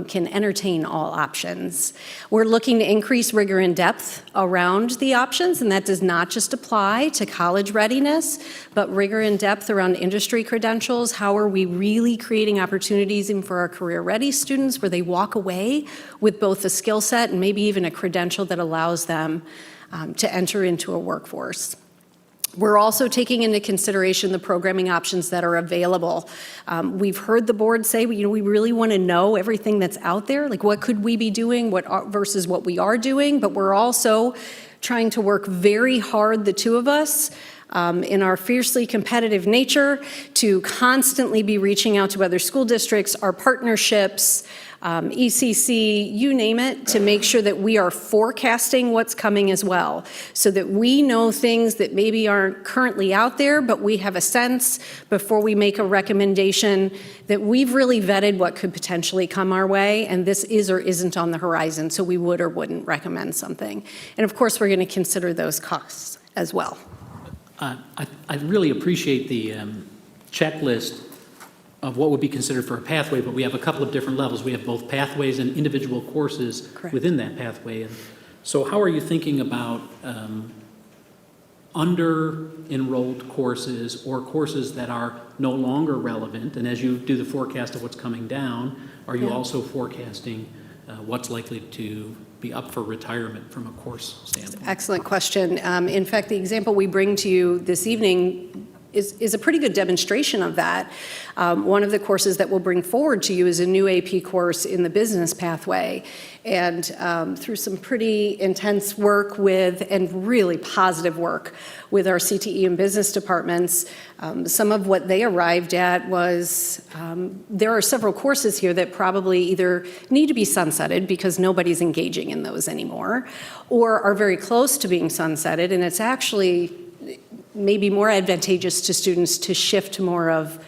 can entertain all options. We're looking to increase rigor and depth around the options, and that does not just apply to college readiness, but rigor and depth around industry credentials. How are we really creating opportunities even for our career ready students where they walk away with both a skill set and maybe even a credential that allows them to enter into a workforce. We're also taking into consideration the programming options that are available. We've heard the board say, we really want to know everything that's out there, like what could we be doing versus what we are doing, but we're also trying to work very hard, the two of us, in our fiercely competitive nature, to constantly be reaching out to other school districts, our partnerships, ECC, you name it, to make sure that we are forecasting what's coming as well, so that we know things that maybe aren't currently out there, but we have a sense before we make a recommendation that we've really vetted what could potentially come our way, and this is or isn't on the horizon, so we would or wouldn't recommend something. And of course, we're going to consider those costs as well. I really appreciate the checklist of what would be considered for a pathway, but we have a couple of different levels. We have both pathways and individual courses within that pathway. And so how are you thinking about under-enrolled courses or courses that are no longer relevant? And as you do the forecast of what's coming down, are you also forecasting what's likely to be up for retirement from a course standpoint? Excellent question. In fact, the example we bring to you this evening is a pretty good demonstration of that. One of the courses that we'll bring forward to you is a new AP course in the business pathway. And through some pretty intense work with, and really positive work with our CTE and business departments, some of what they arrived at was there are several courses here that probably either need to be sunsetted because nobody's engaging in those anymore, or are very close to being sunsetted, and it's actually maybe more advantageous to students to shift to more of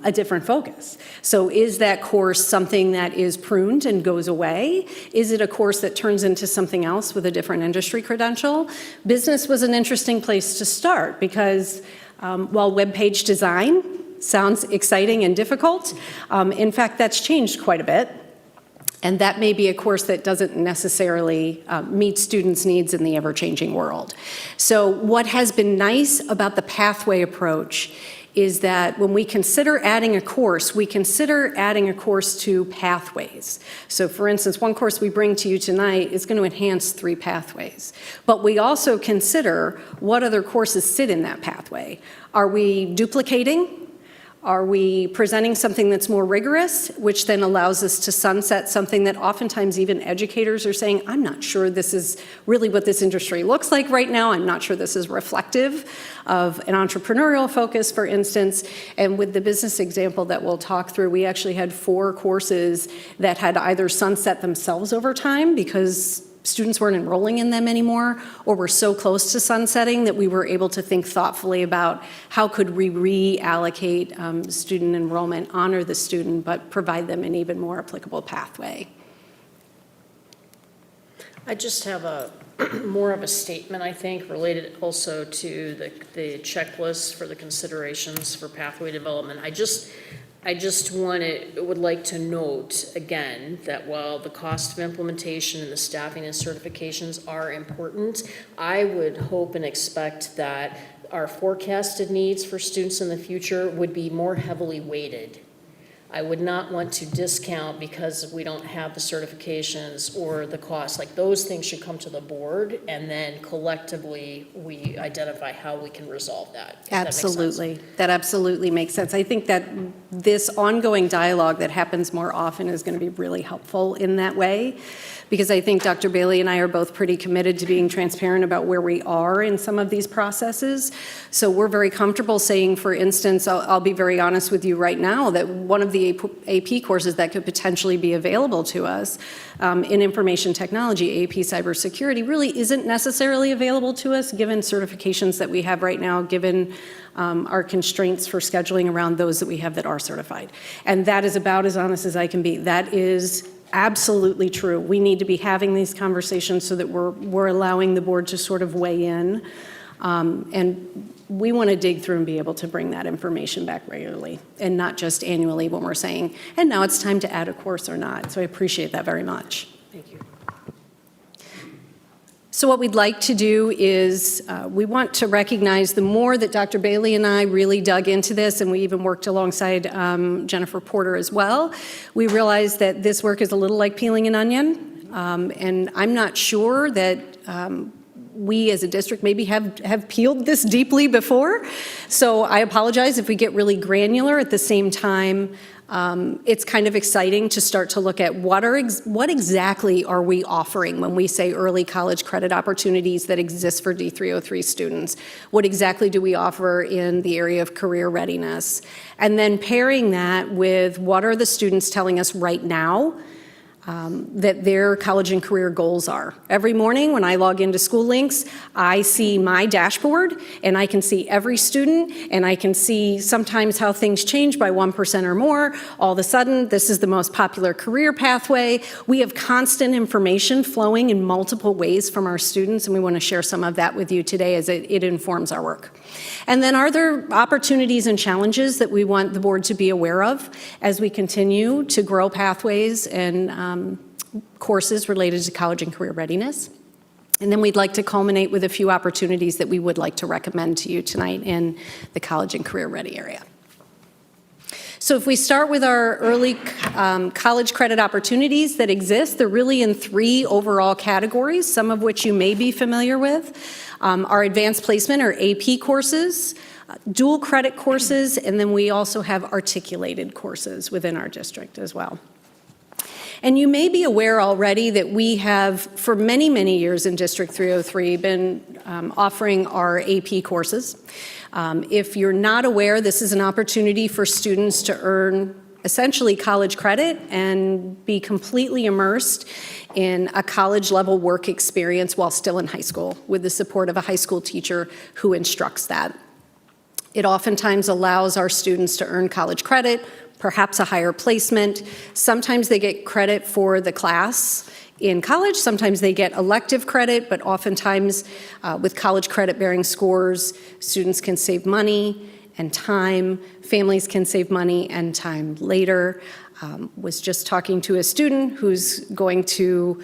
a different focus. So is that course something that is pruned and goes away? Is it a course that turns into something else with a different industry credential? Business was an interesting place to start because while web page design sounds exciting and difficult, in fact, that's changed quite a bit. And that may be a course that doesn't necessarily meet students' needs in the ever-changing world. So what has been nice about the pathway approach is that when we consider adding a course, we consider adding a course to pathways. So for instance, one course we bring to you tonight is going to enhance 3 pathways. But we also consider what other courses sit in that pathway. Are we duplicating? Are we presenting something that's more rigorous, which then allows us to sunset something that oftentimes even educators are saying, I'm not sure this is really what this industry looks like right now. I'm not sure this is reflective of an entrepreneurial focus, for instance. And with the business example that we'll talk through, we actually had 4 courses that had either sunset themselves over time because students weren't enrolling in them anymore, or were so close to sunsetting that we were able to think thoughtfully about how could we reallocate student enrollment, honor the student, but provide them an even more applicable pathway. I just have a, more of a statement, I think, related also to the checklist for the considerations for pathway development. I just would like to note again that while the cost of implementation and the staffing and certifications are important, I would hope and expect that our forecasted needs for students in the future would be more heavily weighted. I would not want to discount because we don't have the certifications or the costs. Like, those things should come to the board, and then collectively we identify how we can resolve that. If that makes sense. Absolutely. That absolutely makes sense. I think that this ongoing dialogue that happens more often is going to be really helpful in that way, because I think Dr. Bailey and I are both pretty committed to being transparent about where we are in some of these processes. So we're very comfortable saying, for instance, I'll be very honest with you right now, that one of the AP courses that could potentially be available to us in information technology, AP cybersecurity, really isn't necessarily available to us given certifications that we have right now, given our constraints for scheduling around those that we have that are certified. And that is about as honest as I can be. That is absolutely true. We need to be having these conversations so that we're allowing the board to sort of weigh in. And we want to dig through and be able to bring that information back regularly and not just annually when we're saying, and now it's time to add a course or not. So I appreciate that very much. Thank you. So what we'd like to do is we want to recognize the more that Dr. Bailey and I really dug into this, and we even worked alongside Jennifer Porter as well, we realized that this work is a little like peeling an onion. And I'm not sure that we as a district maybe have peeled this deeply before. So I apologize if we get really granular. At the same time, it's kind of exciting to start to look at what exactly are we offering when we say early college credit opportunities that exist for D303 students. What exactly do we offer in the area of career readiness? And then pairing that with what are the students telling us right now that their college and career goals are. Every morning when I log into School Links, I see my dashboard, and I can see every student, and I can see sometimes how things change by 1% or more. All of a sudden, this is the most popular career pathway. We have constant information flowing in multiple ways from our students, and we want to share some of that with you today as it informs our work. And then are there opportunities and challenges that we want the board to be aware of as we continue to grow pathways and courses related to college and career readiness? And then we'd like to culminate with a few opportunities that we would like to recommend to you tonight in the college and career ready area. So if we start with our early college credit opportunities that exist, they're really in 3 overall categories, some of which you may be familiar with. Our advanced placement or AP courses, dual credit courses, and then we also have articulated courses within our district as well. And you may be aware already that we have, for many, many years in District 303, been offering our AP courses. If you're not aware, this is an opportunity for students to earn essentially college credit and be completely immersed in a college-level work experience while still in high school with the support of a high school teacher who instructs that. It oftentimes allows our students to earn college credit, perhaps a higher placement. Sometimes they get credit for the class in college. Sometimes they get elective credit, but oftentimes with college credit-bearing scores, students can save money and time. Families can save money and time later. Was just talking to a student who's going to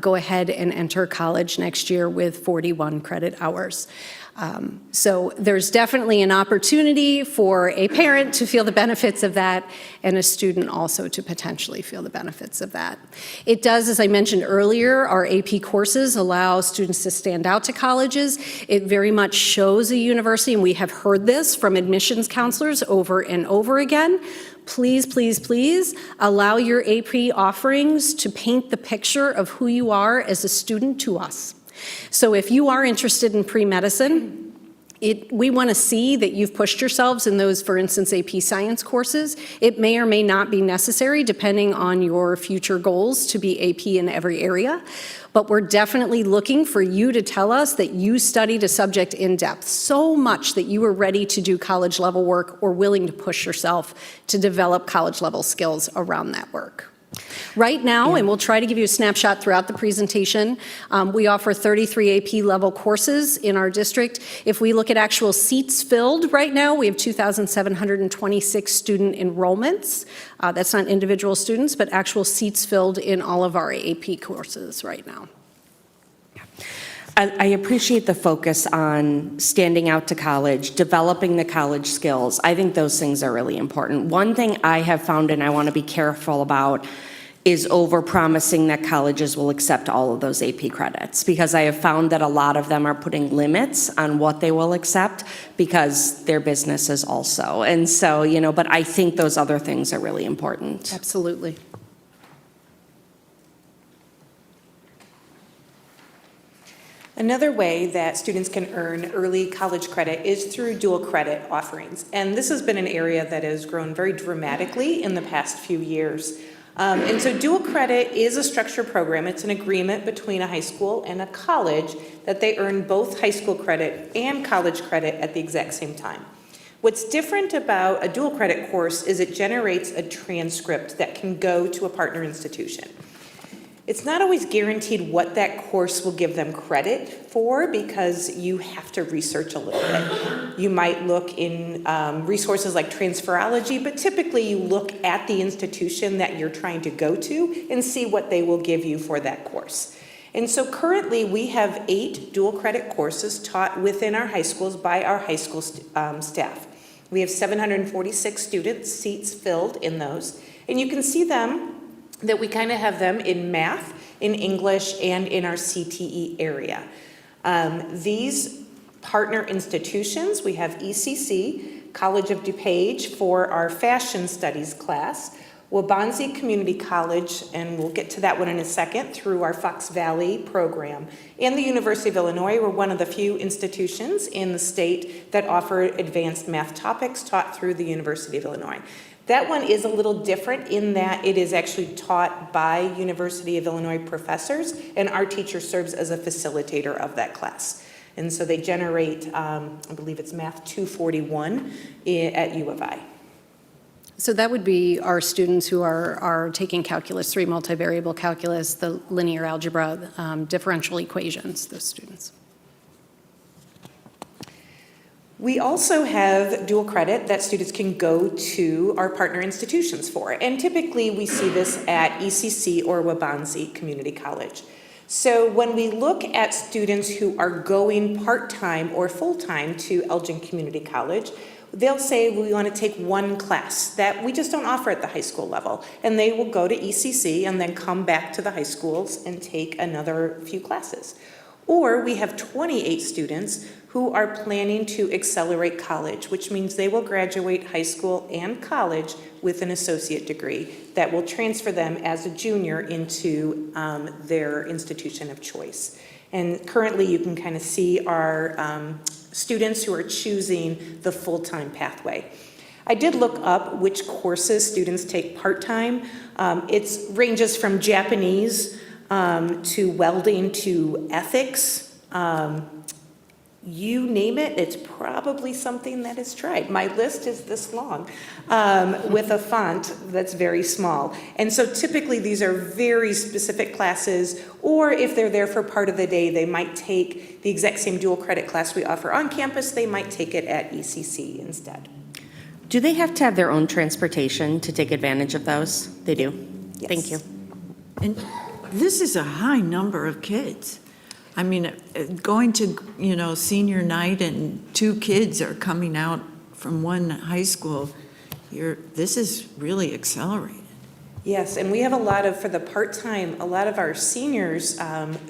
go ahead and enter college next year with 41 credit hours. So there's definitely an opportunity for a parent to feel the benefits of that and a student also to potentially feel the benefits of that. It does, as I mentioned earlier, our AP courses allow students to stand out to colleges. It very much shows a university, and we have heard this from admissions counselors over and over again. Please, please, please allow your AP offerings to paint the picture of who you are as a student to us. So if you are interested in pre-medicine, we want to see that you've pushed yourselves in those, for instance, AP Science courses. It may or may not be necessary, depending on your future goals, to be AP in every area. But we're definitely looking for you to tell us that you studied a subject in depth, so much that you were ready to do college level work or willing to push yourself to develop college level skills around that work. Right now, and we'll try to give you a snapshot throughout the presentation, we offer 33 AP level courses in our district. If we look at actual seats filled right now, we have 2,726 student enrollments. That's not individual students, but actual seats filled in all of our AP courses right now. I appreciate the focus on standing out to college, developing the college skills. I think those things are really important. One thing I have found, and I want to be careful about, is over-promising that colleges will accept all of those AP credits, because I have found that a lot of them are putting limits on what they will accept because their businesses also. And so, but I think those other things are really important. Absolutely. Another way that students can earn early college credit is through dual credit offerings. And this has been an area that has grown very dramatically in the past few years. And so dual credit is a structured program. It's an agreement between a high school and a college that they earn both high school credit and college credit at the exact same time. What's different about a dual credit course is it generates a transcript that can go to a partner institution. It's not always guaranteed what that course will give them credit for, because you have to research a little bit. You might look in resources like transferology, but typically you look at the institution that you're trying to go to and see what they will give you for that course. And so currently we have 8 dual credit courses taught within our high schools by our high school staff. We have 746 students, seats filled in those. And you can see them, that we kind of have them in math, in English, and in our CTE area. These partner institutions, we have ECC, College of DuPage for our fashion studies class, Waubonsee Community College, and we'll get to that one in a second, through our Fox Valley program, and the University of Illinois. We're one of the few institutions in the state that offer advanced math topics taught through the University of Illinois. That one is a little different in that it is actually taught by University of Illinois professors, and our teacher serves as a facilitator of that class. And so they generate, I believe it's Math 241 at U of I. So that would be our students who are taking Calculus 3, multivariable calculus, the linear algebra, differential equations, those students. We also have dual credit that students can go to our partner institutions for. And typically we see this at ECC or Waubonsee Community College. So when we look at students who are going part-time or full-time to Elgin Community College, they'll say, we want to take one class that we just don't offer at the high school level. And they will go to ECC and then come back to the high schools and take another few classes. Or we have 28 students who are planning to accelerate college, which means they will graduate high school and college with an associate degree that will transfer them as a junior into their institution of choice. And currently you can kind of see our students who are choosing the full-time pathway. I did look up which courses students take part-time. It ranges from Japanese to welding to ethics. You name it, it's probably something that is tried. My list is this long with a font that's very small. And so typically these are very specific classes, or if they're there for part of the day, they might take the exact same dual credit class we offer on campus, they might take it at ECC instead. Do they have to have their own transportation to take advantage of those? They do? Thank you. And this is a high number of kids. I mean, going to, senior night and 2 kids are coming out from one high school, this is really accelerated. Yes, and we have for the part-time, a lot of our seniors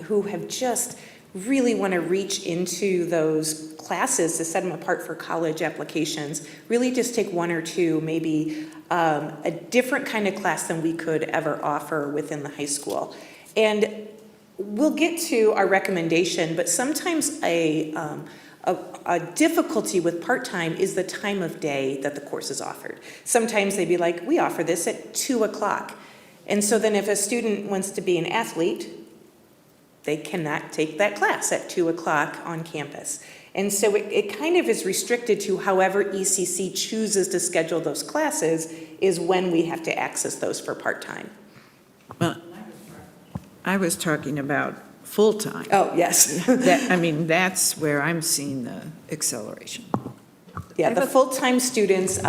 who have just really want to reach into those classes to set them apart for college applications, really just take 1 or 2, maybe a different kind of class than we could ever offer within the high school. And we'll get to our recommendation, but sometimes a difficulty with part-time is the time of day that the course is offered. Sometimes they'd be like, we offer this at 2 o'clock. And so then if a student wants to be an athlete, they cannot take that class at 2 o'clock on campus. And so it kind of is restricted to however ECC chooses to schedule those classes is when we have to access those for part-time. Well, I was talking about full-time. Oh, yes. That's where I'm seeing the acceleration. Yeah, the full-time students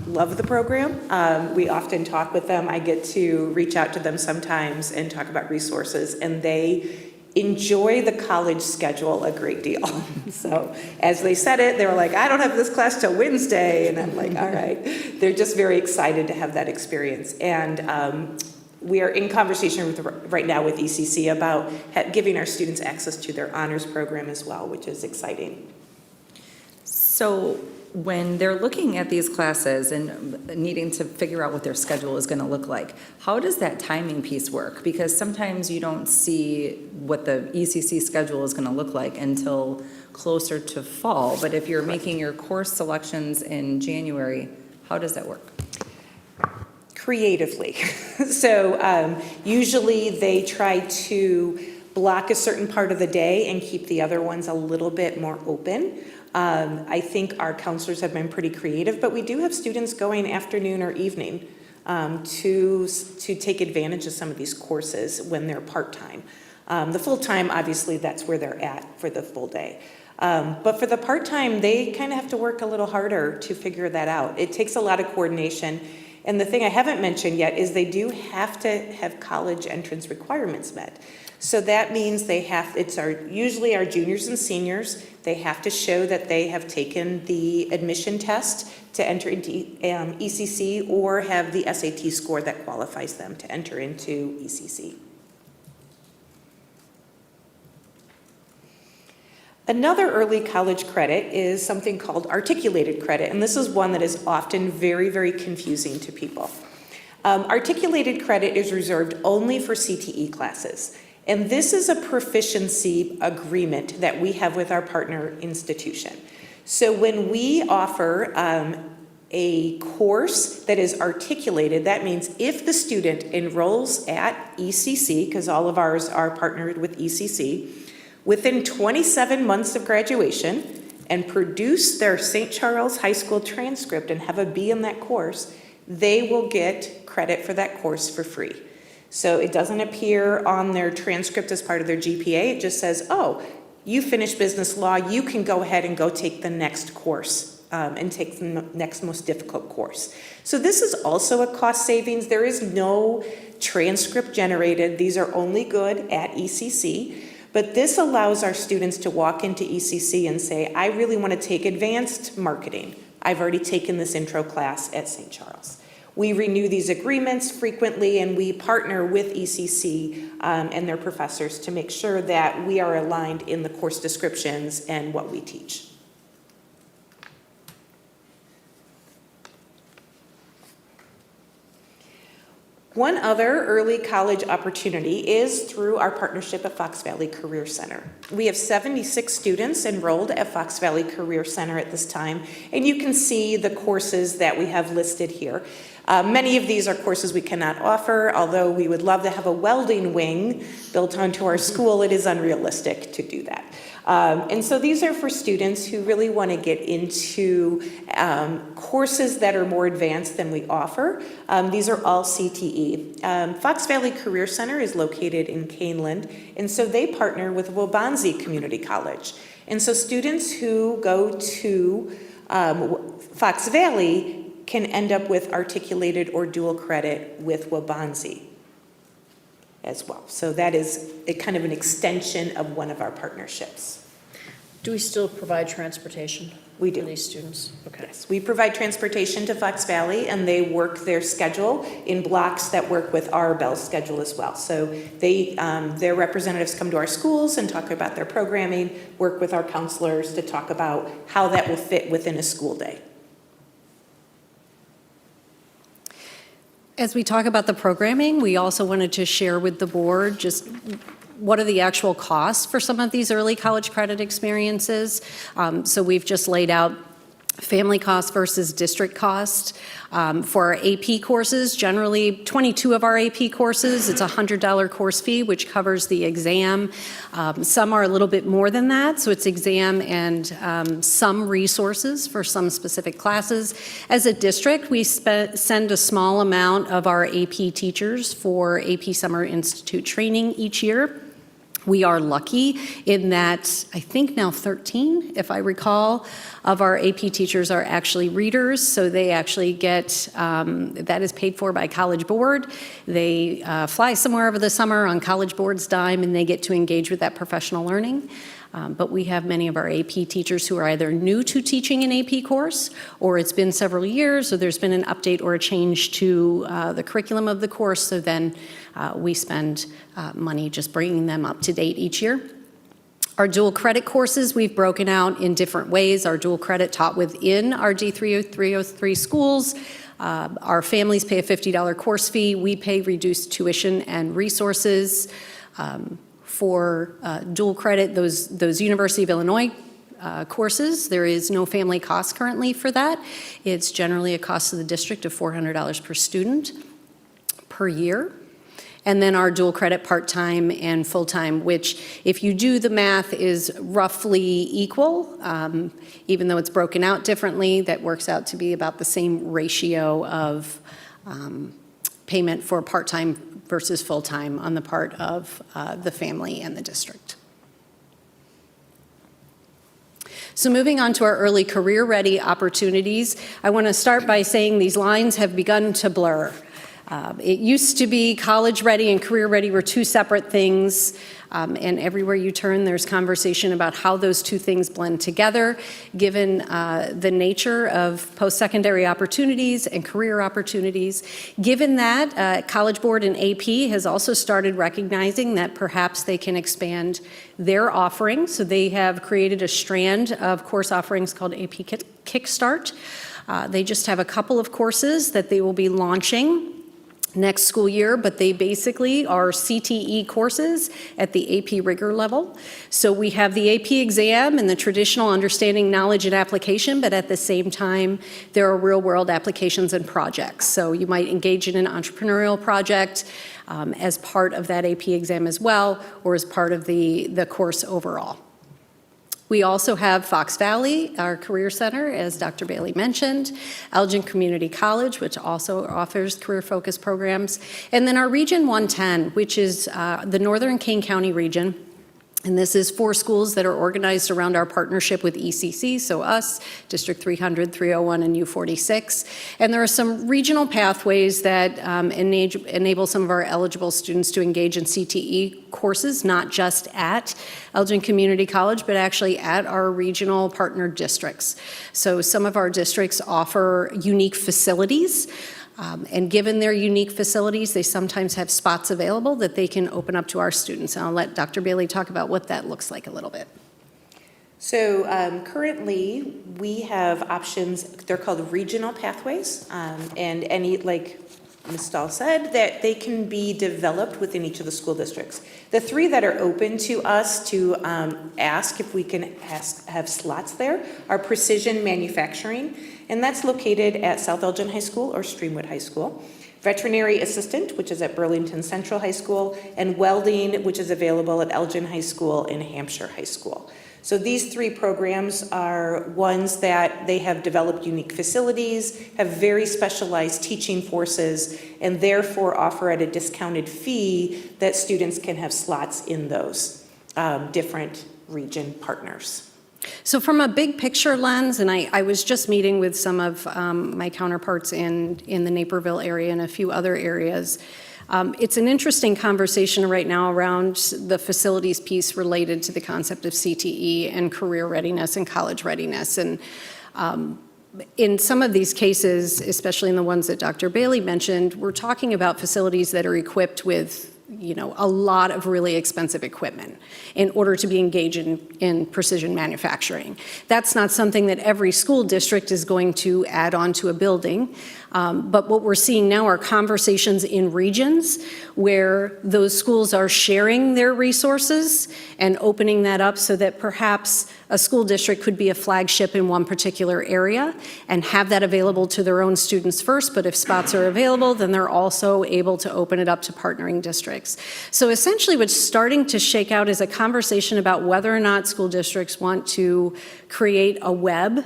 love the program. We often talk with them. I get to reach out to them sometimes and talk about resources, and they enjoy the college schedule a great deal. So as they said it, they were like, I don't have this class till Wednesday. And I'm like, all right. They're just very excited to have that experience. And we are in conversation right now with ECC about giving our students access to their honors program as well, which is exciting. So when they're looking at these classes and needing to figure out what their schedule is going to look like, how does that timing piece work? Because sometimes you don't see what the ECC schedule is going to look like until closer to fall. But if you're making your course selections in January, how does that work? Creatively. So usually they try to block a certain part of the day and keep the other ones a little bit more open. I think our counselors have been pretty creative, but we do have students going afternoon or evening to take advantage of some of these courses when they're part-time. The full-time, obviously, that's where they're at for the full day. But for the part-time, they kind of have to work a little harder to figure that out. It takes a lot of coordination. And the thing I haven't mentioned yet is they do have to have college entrance requirements met. So that means usually our juniors and seniors, they have to show that they have taken the admission test to enter into ECC or have the SAT score that qualifies them to enter into ECC. Another early college credit is something called articulated credit, and this is one that is often very, very confusing to people. Articulated credit is reserved only for CTE classes, and this is a proficiency agreement that we have with our partner institution. So when we offer a course that is articulated, that means if the student enrolls at ECC, because all of ours are partnered with ECC, within 27 months of graduation and produce their St. Charles High School transcript and have a B in that course, they will get credit for that course for free. So it doesn't appear on their transcript as part of their GPA. It just says, oh, you finished business law, you can go ahead and go take the next course and take the next most difficult course. So this is also a cost savings. There is no transcript generated. These are only good at ECC. But this allows our students to walk into ECC and say, I really want to take advanced marketing. I've already taken this intro class at St. Charles. We renew these agreements frequently, and we partner with ECC and their professors to make sure that we are aligned in the course descriptions and what we teach. One other early college opportunity is through our partnership at Fox Valley Career Center. We have 76 students enrolled at Fox Valley Career Center at this time, and you can see the courses that we have listed here. Many of these are courses we cannot offer, although we would love to have a welding wing built onto our school. It is unrealistic to do that. And so these are for students who really want to get into courses that are more advanced than we offer. These are all CTE. Fox Valley Career Center is located in Caneland, and so they partner with Waubonsie Community College. And so students who go to Fox Valley can end up with articulated or dual credit with Wabanzi as well. So that is a kind of an extension of one of our partnerships. Do we still provide transportation? We do. For these students? Okay. Yes, we provide transportation to Fox Valley, and they work their schedule in blocks that work with our Bell schedule as well. So they, their representatives come to our schools and talk about their programming, work with our counselors to talk about how that will fit within a school day. As we talk about the programming, we also wanted to share with the board just what are the actual costs for some of these early college credit experiences. So we've just laid out family cost versus district cost. For our AP courses, generally 22 of our AP courses, it's a $100 course fee, which covers the exam. Some are a little bit more than that, so it's exam and some resources for some specific classes. As a district, we send a small amount of our AP teachers for AP Summer Institute training each year. We are lucky in that I think now 13, if I recall, of our AP teachers are actually readers, so they actually get, that is paid for by College Board. They fly somewhere over the summer on College Board's dime, and they get to engage with that professional learning. But we have many of our AP teachers who are either new to teaching an AP course, or it's been several years, or there's been an update or a change to the curriculum of the course, so then we spend money just bringing them up to date each year. Our dual credit courses, we've broken out in different ways. Our dual credit taught within our D303 schools. Our families pay a $50 course fee. We pay reduced tuition and resources. For dual credit, those University of Illinois courses, there is no family cost currently for that. It's generally a cost to the district of $400 per student per year. And then our dual credit part-time and full-time, which if you do the math is roughly equal, even though it's broken out differently, that works out to be about the same ratio of payment for part-time versus full-time on the part of the family and the district. So moving on to our early career-ready opportunities, I want to start by saying these lines have begun to blur. It used to be college-ready and career-ready were two separate things, and everywhere you turn, there's conversation about how those two things blend together, given the nature of post-secondary opportunities and career opportunities. Given that, College Board and AP has also started recognizing that perhaps they can expand their offerings, so they have created a strand of course offerings called AP Kickstart. They just have a couple of courses that they will be launching next school year, but they basically are CTE courses at the AP rigor level. So we have the AP exam and the traditional understanding, knowledge, and application, but at the same time, there are real-world applications and projects. So you might engage in an entrepreneurial project as part of that AP exam as well, or as part of the course overall. We also have Fox Valley, our career center, as Dr. Bailey mentioned, Elgin Community College, which also offers career-focused programs, and then our Region 110, which is the Northern Kane County region. And this is 4 schools that are organized around our partnership with ECC, so us, District 300, 301, and U46. And there are some regional pathways that enable some of our eligible students to engage in CTE courses, not just at Elgin Community College, but actually at our regional partner districts. So some of our districts offer unique facilities. And given their unique facilities, they sometimes have spots available that they can open up to our students. And I'll let Dr. Bailey talk about what that looks like a little bit. So currently, we have options, they're called regional pathways, and any, like Ms. Stahl said, that they can be developed within each of the school districts. The 3 that are open to us to ask if we can have slots there are precision manufacturing, and that's located at South Elgin High School or Streamwood High School. Veterinary assistant, which is at Burlington Central High School, and welding, which is available at Elgin High School and Hampshire High School. So these 3 programs are ones that they have developed unique facilities, have very specialized teaching forces, and therefore offer at a discounted fee that students can have slots in those different region partners. So from a big picture lens, and I was just meeting with some of my counterparts in the Naperville area and a few other areas, it's an interesting conversation right now around the facilities piece related to the concept of CTE and career readiness and college readiness. And in some of these cases, especially in the ones that Dr. Bailey mentioned, we're talking about facilities that are equipped with a lot of really expensive equipment in order to be engaged in precision manufacturing. That's not something that every school district is going to add on to a building. But what we're seeing now are conversations in regions where those schools are sharing their resources and opening that up so that perhaps a school district could be a flagship in one particular area and have that available to their own students first, but if spots are available, then they're also able to open it up to partnering districts. So essentially what's starting to shake out is a conversation about whether or not school districts want to create a web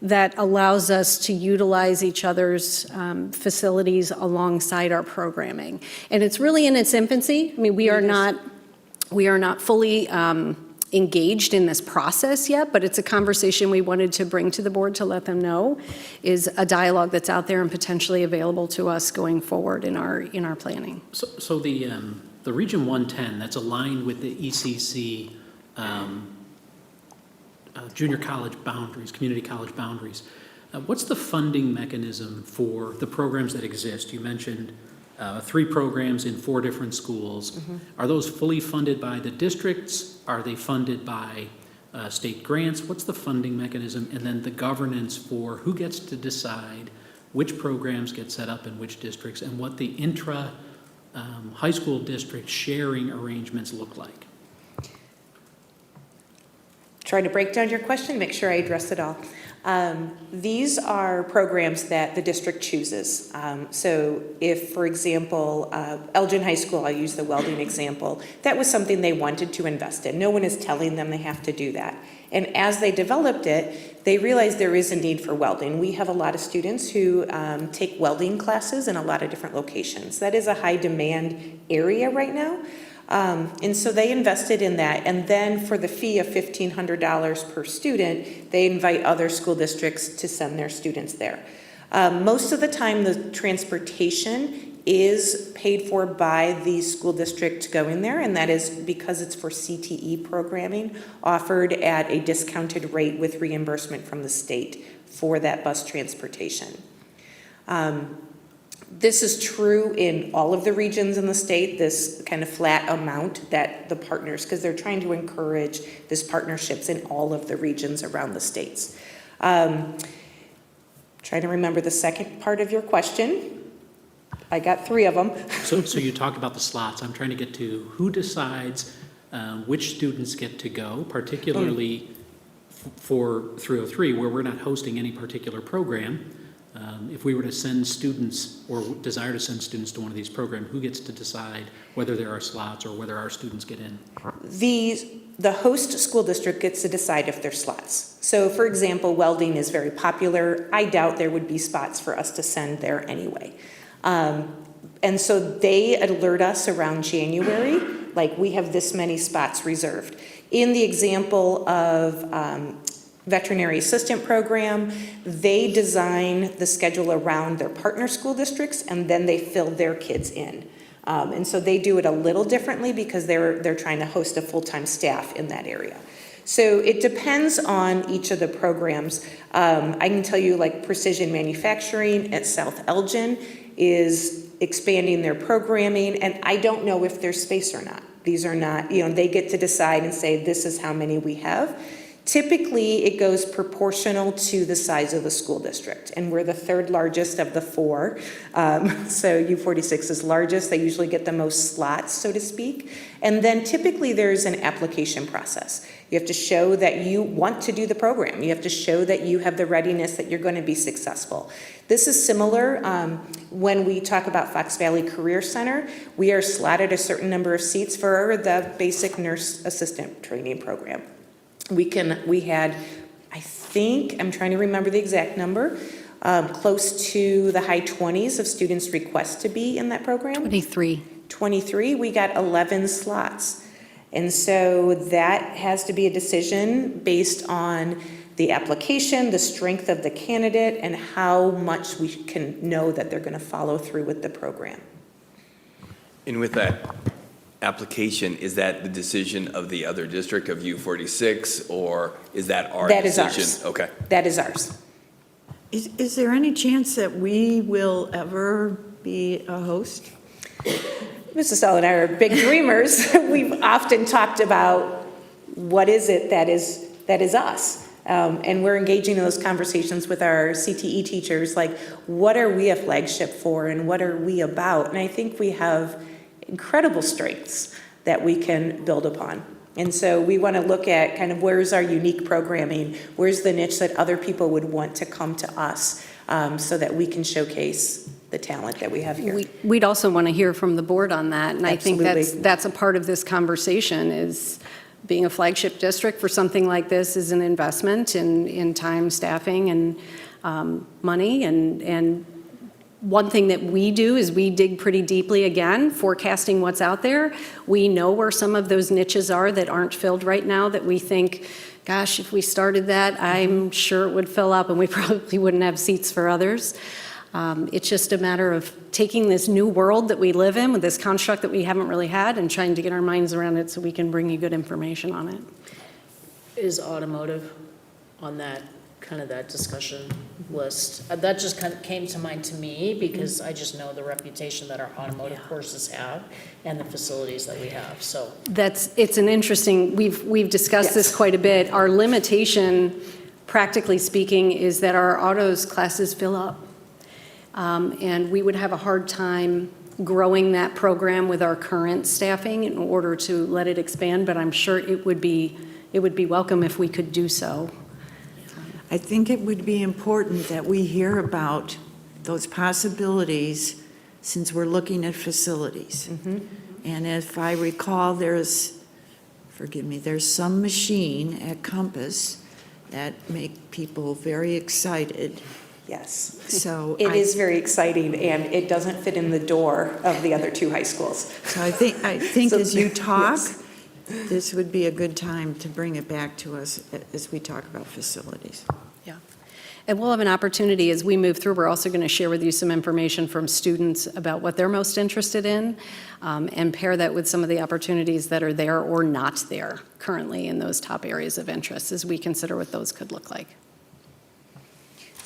that allows us to utilize each other's facilities alongside our programming. And it's really in its infancy. I mean, we are not fully engaged in this process yet, but it's a conversation we wanted to bring to the board to let them know is a dialogue that's out there and potentially available to us going forward in our planning. So the Region 110 that's aligned with the ECC junior college boundaries, community college boundaries, what's the funding mechanism for the programs that exist? You mentioned 3 programs in 4 different schools. Mm-hmm. Are those fully funded by the districts? Are they funded by state grants? What's the funding mechanism? And then the governance for who gets to decide which programs get set up in which districts and what the high school district sharing arrangements look like? Trying to break down your question, make sure I address it all. These are programs that the district chooses. So if, for example, Elgin High School, I'll use the welding example, that was something they wanted to invest in. No one is telling them they have to do that. And as they developed it, they realized there is a need for welding. We have a lot of students who take welding classes in a lot of different locations. That is a high demand area right now. And so they invested in that, and then for the fee of $1,500 per student, they invite other school districts to send their students there. Most of the time, the transportation is paid for by the school district going there, and that is because it's for CTE programming offered at a discounted rate with reimbursement from the state for that bus transportation. This is true in all of the regions in the state, this kind of flat amount that the partners, because they're trying to encourage these partnerships in all of the regions around the states. Trying to remember the second part of your question. I got 3 of them. So you talk about the slots. I'm trying to get to who decides which students get to go, particularly for 303, where we're not hosting any particular program. If we were to send students or desire to send students to one of these programs, who gets to decide whether there are slots or whether our students get in? The host school district gets to decide if there's slots. So for example, welding is very popular. I doubt there would be spots for us to send there anyway. And so they alert us around January, like we have this many spots reserved. In the example of veterinary assistant program, they design the schedule around their partner school districts and then they fill their kids in. And so they do it a little differently because they're trying to host a full-time staff in that area. So it depends on each of the programs. I can tell you like Precision Manufacturing at South Elgin is expanding their programming, and I don't know if there's space or not. These are not, they get to decide and say this is how many we have. Typically, it goes proportional to the size of the school district, and we're the 3rd largest of the 4. So U46 is largest. They usually get the most slots, so to speak. And then typically there's an application process. You have to show that you want to do the program. You have to show that you have the readiness that you're going to be successful. This is similar when we talk about Fox Valley Career Center. We are slotted a certain number of seats for the basic nurse assistant training program. We had, I think, I'm trying to remember the exact number, close to the high 20s of students request to be in that program. 23. 23, we got 11 slots. And so that has to be a decision based on the application, the strength of the candidate, and how much we can know that they're going to follow through with the program. And with that application, is that the decision of the other district of U46, or is that our That is decision? ours. Okay. That is ours. Is there any chance that we will ever be a host? Mrs. Stahl and I are big dreamers. We've often talked about what is it that is us. And we're engaging in those conversations with our CTE teachers, like what are we a flagship for and what are we about? And I think we have incredible strengths that we can build upon. And so we want to look at kind of where's our unique programming, where's the niche that other people would want to come to us so that we can showcase the talent that we have here. We'd also want to hear from the board on that, and I think Absolutely. that's a part of this conversation is being a flagship district for something like this is an investment in time, staffing, and money. And one thing that we do is we dig pretty deeply, again, forecasting what's out there. We know where some of those niches are that aren't filled right now that we think, gosh, if we started that, I'm sure it would fill up and we probably wouldn't have seats for others. It's just a matter of taking this new world that we live in with this construct that we haven't really had and trying to get our minds around it so we can bring you good information on it. Is automotive on that, kind of that discussion list? That just kind of came to mind to me because I just know the reputation that our automotive courses have and the facilities that we have, so. It's an interesting, we've discussed this quite a bit. Our limitation, practically speaking, is that our autos classes fill up. And we would have a hard time growing that program with our current staffing in order to let it expand, but I'm sure it would be welcome if we could do so. I think it would be important that we hear about those possibilities since we're looking at facilities. And if I recall, there's some machine at Compass that make people very excited. Yes. So It is very exciting, and it doesn't fit in the door of the other two high schools. So I think So- as you talk, Yes. this would be a good time to bring it back to us as we talk about facilities. Yeah. And we'll have an opportunity as we move through. We're also going to share with you some information from students about what they're most interested in and pair that with some of the opportunities that are there or not there currently in those top areas of interest as we consider what those could look like.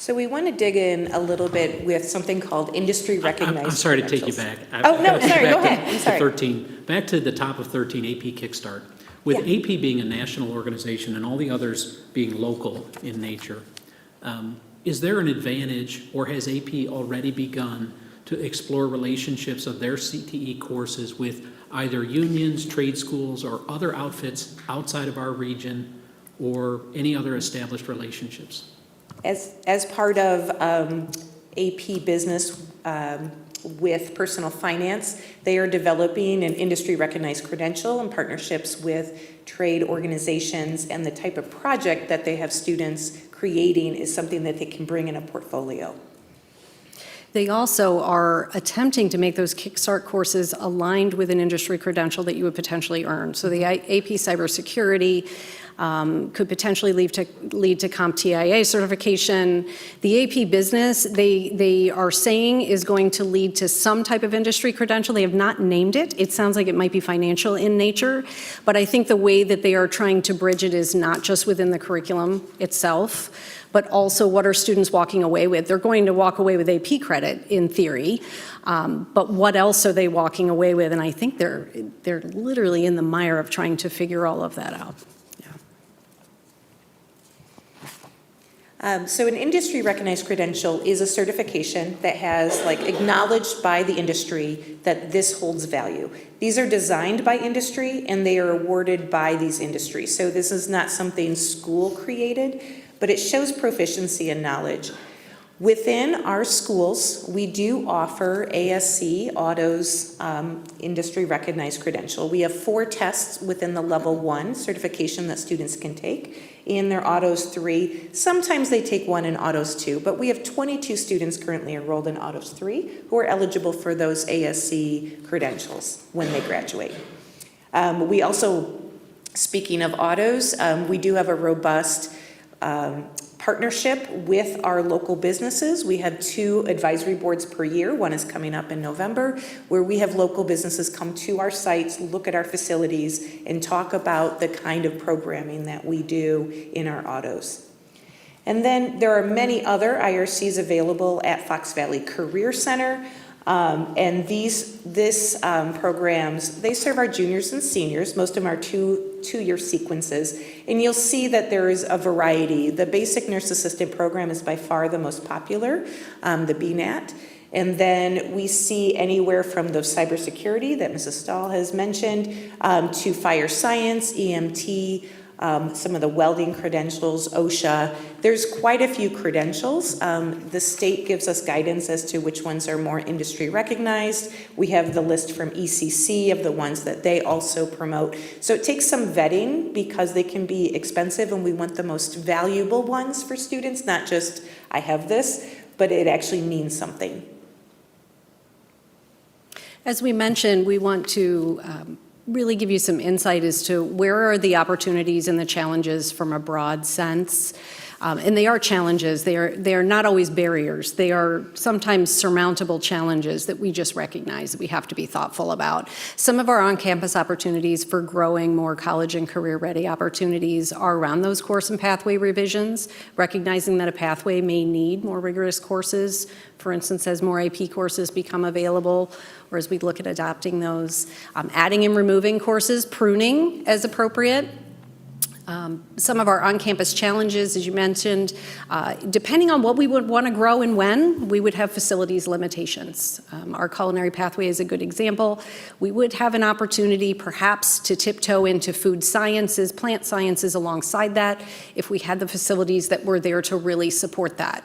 So we want to dig in a little bit with something called industry recognized I'm sorry to take you credentials. back. Oh, no, I've gotta take sorry, you go back ahead. I'm to sorry. 13, back to the top of 13, AP Kickstart. With Yeah. AP being a national organization and all the others being local in nature, is there an advantage, or has AP already begun to explore relationships of their CTE courses with either unions, trade schools, or other outfits outside of our region, or any other established relationships? As part of AP Business with Personal Finance, they are developing an industry-recognized credential in partnerships with trade organizations, and the type of project that they have students creating is something that they can bring in a portfolio. They also are attempting to make those Kickstart courses aligned with an industry credential that you would potentially earn. So the AP Cybersecurity could potentially lead to CompTIA certification. The AP Business, they are saying is going to lead to some type of industry credential. They have not named it. It sounds like it might be financial in nature, but I think the way that they are trying to bridge it is not just within the curriculum itself, but also what are students walking away with. They're going to walk away with AP credit in theory, but what else are they walking away with? And I think they're literally in the mire of trying to figure all of that out. So an industry recognized credential is a certification that has acknowledged by the industry that this holds value. These are designed by industry and they are awarded by these industries. So this is not something school created, but it shows proficiency and knowledge. Within our schools, we do offer ASC Autos industry recognized credential. We have 4 tests within the level 1 certification that students can take in their Autos 3. Sometimes they take one in Autos 2, but we have 22 students currently enrolled in Autos 3 who are eligible for those ASC credentials when they graduate. We also Speaking of autos, we do have a robust partnership with our local businesses. We have 2 advisory boards per year. One is coming up in November, where we have local businesses come to our sites, look at our facilities, and talk about the kind of programming that we do in our autos. And then there are many other IRCs available at Fox Valley Career Center. And this programs, they serve our juniors and seniors. Most of them are two-year sequences. And you'll see that there is a variety. The basic nurse assistant program is by far the most popular, the BNAT. And then we see anywhere from the cybersecurity that Mrs. Stahl has mentioned to fire science, EMT, some of the welding credentials, OSHA. There's quite a few credentials. The state gives us guidance as to which ones are more industry recognized. We have the list from ECC of the ones that they also promote. So it takes some vetting because they can be expensive, and we want the most valuable ones for students, not just, I have this, but it actually means something. As we mentioned, we want to really give you some insight as to where are the opportunities and the challenges from a broad sense. And they are challenges. They are not always barriers. They are sometimes surmountable challenges that we just recognize that we have to be thoughtful about. Some of our on-campus opportunities for growing more college and career-ready opportunities are around those course and pathway revisions, recognizing that a pathway may need more rigorous courses, for instance, as more AP courses become available, or as we look at adopting those. Adding and removing courses, pruning as appropriate. Some of our on-campus challenges, as you mentioned, depending on what we would want to grow and when, we would have facilities limitations. Our culinary pathway is a good example. We would have an opportunity perhaps to tiptoe into food sciences, plant sciences alongside that if we had the facilities that were there to really support that.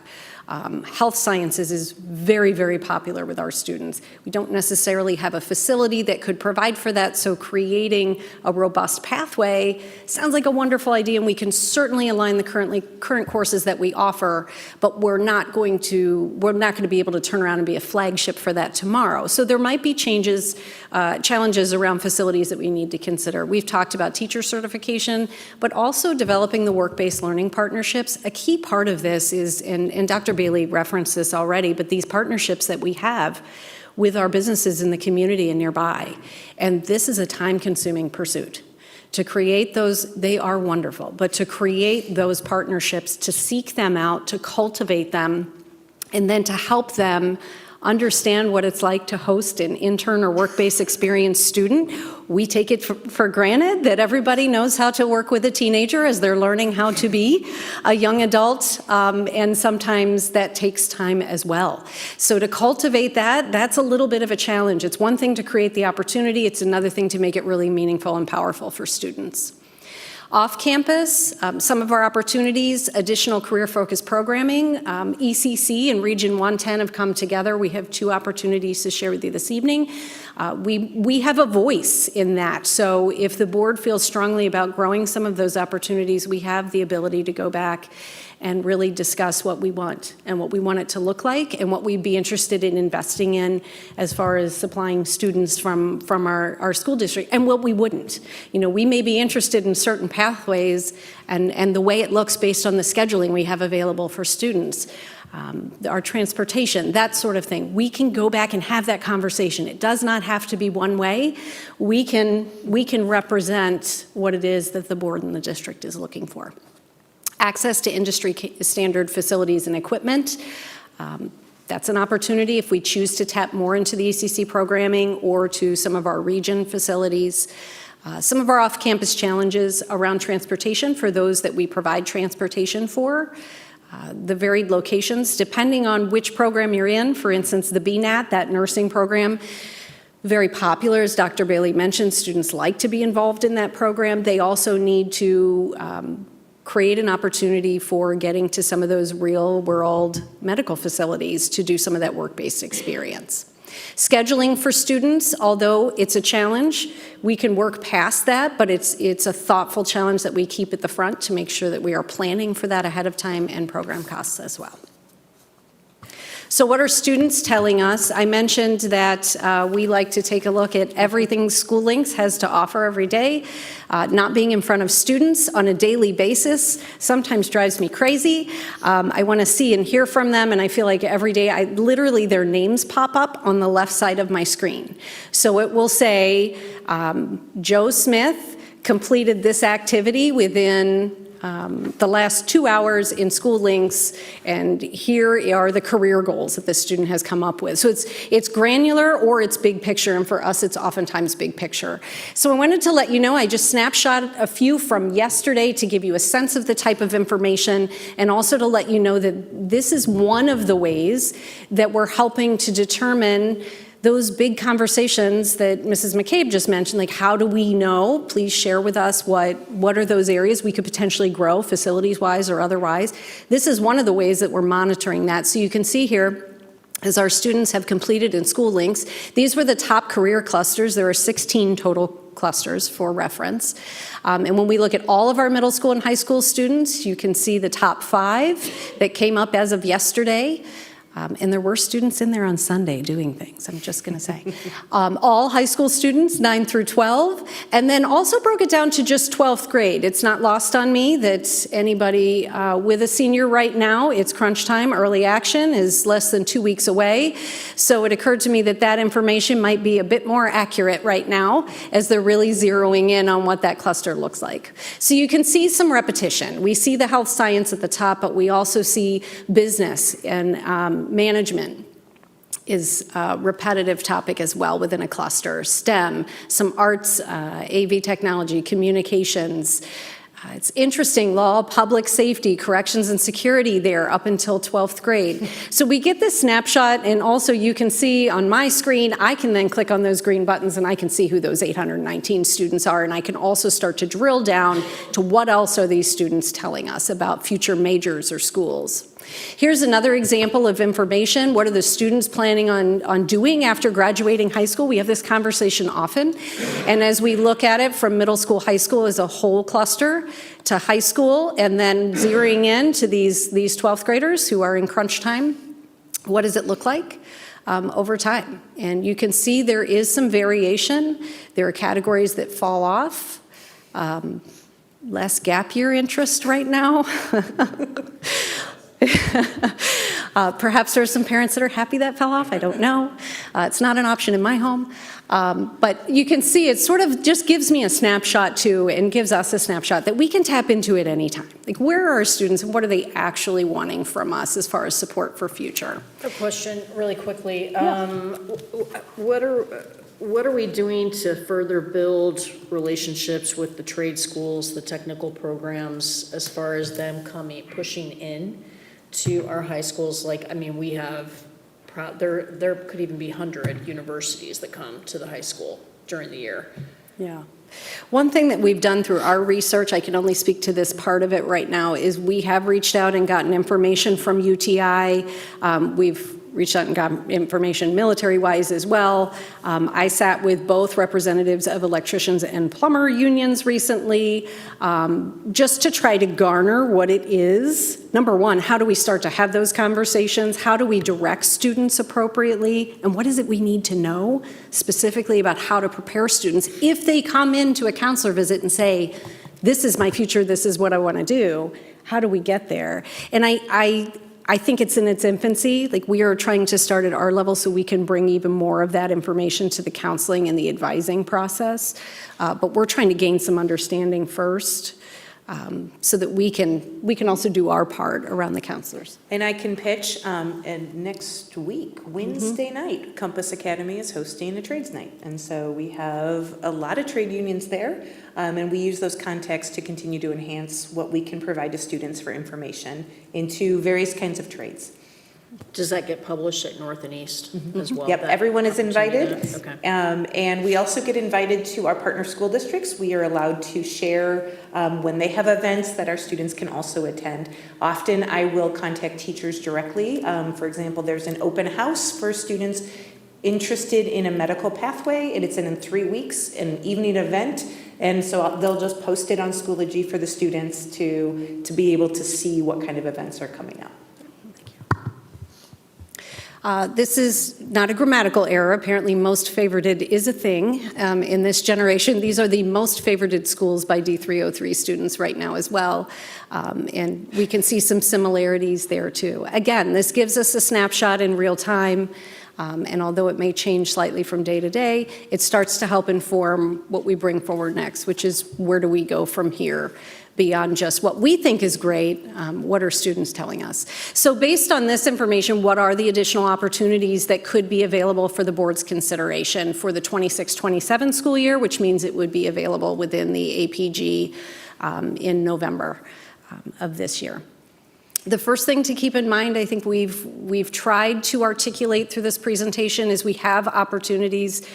Health sciences is very, very popular with our students. We don't necessarily have a facility that could provide for that, so creating a robust pathway sounds like a wonderful idea, and we can certainly align the current courses that we offer, but we're not going to be able to turn around and be a flagship for that tomorrow. So there might be challenges around facilities that we need to consider. We've talked about teacher certification, but also developing the work-based learning partnerships. A key part of this is, and Dr. Bailey referenced this already, but these partnerships that we have with our businesses in the community and nearby. And this is a time-consuming pursuit. To create those, they are wonderful, but to create those partnerships, to seek them out, to cultivate them, and then to help them understand what it's like to host an intern or work-based experience student. We take it for granted that everybody knows how to work with a teenager as they're learning how to be a young adult, and sometimes that takes time as well. So to cultivate that, that's a little bit of a challenge. It's one thing to create the opportunity, it's another thing to make it really meaningful and powerful for students. Off campus, some of our opportunities, additional career-focused programming. ECC and Region 110 have come together. We have 2 opportunities to share with you this evening. We have a voice in that. So if the board feels strongly about growing some of those opportunities, we have the ability to go back and really discuss what we want and what we want it to look like and what we'd be interested in investing in as far as supplying students from our school district and what we wouldn't. You know, we may be interested in certain pathways and the way it looks based on the scheduling we have available for students. Our transportation, that sort of thing. We can go back and have that conversation. It does not have to be one way. We can represent what it is that the board and the district is looking for. Access to industry standard facilities and equipment. That's an opportunity if we choose to tap more into the ECC programming or to some of our region facilities. Some of our off-campus challenges around transportation for those that we provide transportation for. The varied locations, depending on which program you're in. For instance, the BNAT, that nursing program, very popular, as Dr. Bailey mentioned. Students like to be involved in that program. They also need to create an opportunity for getting to some of those real-world medical facilities to do some of that work-based experience. Scheduling for students, although it's a challenge, we can work past that, but it's a thoughtful challenge that we keep at the front to make sure that we are planning for that ahead of time and program costs as well. So what are students telling us? I mentioned that we like to take a look at everything School Links has to offer every day. Not being in front of students on a daily basis sometimes drives me crazy. I want to see and hear from them, and I feel like every day literally their names pop up on the left side of my screen. So it will say, Joe Smith completed this activity within the last 2 hours in School Links, and here are the career goals that the student has come up with. So it's granular or it's big picture, and for us it's oftentimes big picture. So I wanted to let you know, I just snapshot a few from yesterday to give you a sense of the type of information, and also to let you know that this is one of the ways that we're helping to determine those big conversations that Mrs. McCabe just mentioned, like how do we know? Please share with us what are those areas we could potentially grow, facilities-wise or otherwise. This is one of the ways that we're monitoring that. So you can see here, as our students have completed in School Links, these were the top career clusters. There are 16 total clusters for reference. And when we look at all of our middle school and high school students, you can see the top 5 that came up as of yesterday. And there were students in there on Sunday doing things, I'm just going to say. All high school students, 9 through 12, and then also broke it down to just 12th grade. It's not lost on me that anybody with a senior right now, it's crunch time, early action is less than 2 weeks away. So it occurred to me that that information might be a bit more accurate right now as they're really zeroing in on what that cluster looks like. So you can see some repetition. We see the health science at the top, but we also see business and management is a repetitive topic as well within a cluster. STEM, some arts, AV technology, communications. It's interesting, law, public safety, corrections and security there up until 12th grade. So we get this snapshot, and also you can see on my screen, I can then click on those green buttons and I can see who those 819 students are, and I can also start to drill down to what else are these students telling us about future majors or schools. Here's another example of information. What are the students planning on doing after graduating high school? We have this conversation often. And as we look at it from middle school, high school as a whole cluster to high school, and then zeroing in to these 12th graders who are in crunch time, what does it look like over time? And you can see there is some variation. There are categories that fall off. Less gap year interest right now. Perhaps there are some parents that are happy that fell off. I don't know. It's not an option in my home. But you can see it sort of just gives me a snapshot too, and gives us a snapshot that we can tap into at any time. Like, where are our students and what are they actually wanting from us as far as support for future? A question really quickly. What are we doing to further build relationships with the trade schools, the technical programs, as far as them pushing in to our high schools? Like, I mean, we have, there could even be 100 universities that come to the high school during the year. Yeah. One thing that we've done through our research, I can only speak to this part of it right now, is we have reached out and gotten information from UTI. We've reached out and got information military-wise as well. I sat with both representatives of electricians and plumber unions recently, just to try to garner what it is. Number one, how do we start to have those conversations? How do we direct students appropriately? And what is it we need to know specifically about how to prepare students if they come into a counselor visit and say, this is my future, this is what I want to do? How do we get there? And I think it's in its infancy. Like, we are trying to start at our level so we can bring even more of that information to the counseling and the advising process. But we're trying to gain some understanding first, so that we can also do our part around the counselors. And I can pitch, and next week, Wednesday night, Compass Academy is hosting a trades night. And so we have a lot of trade unions there, and we use those contacts to continue to enhance what we can provide to students for information into various kinds of trades. Does that get published at North and East as well? Yep, that everyone is invited. Okay. And we also get invited to our partner school districts. We are allowed to share when they have events that our students can also attend. Often I will contact teachers directly. For example, there's an open house for students interested in a medical pathway, and it's in 3 weeks, an evening event. And so they'll just post it on Schoology for the students to be able to see what kind of events are coming up. This is not a grammatical error. Apparently, most favorited is a thing in this generation. These are the most favorited schools by D303 students right now as well. And we can see some similarities there too. Again, this gives us a snapshot in real time. And although it may change slightly from day to day, it starts to help inform what we bring forward next, which is where do we go from here? Beyond just what we think is great, what are students telling us? So based on this information, what are the additional opportunities that could be available for the board's consideration for the 26-27 school year, which means it would be available within the APG in November of this year? The first thing to keep in mind, I think we've tried to articulate through this presentation, is we have opportunities.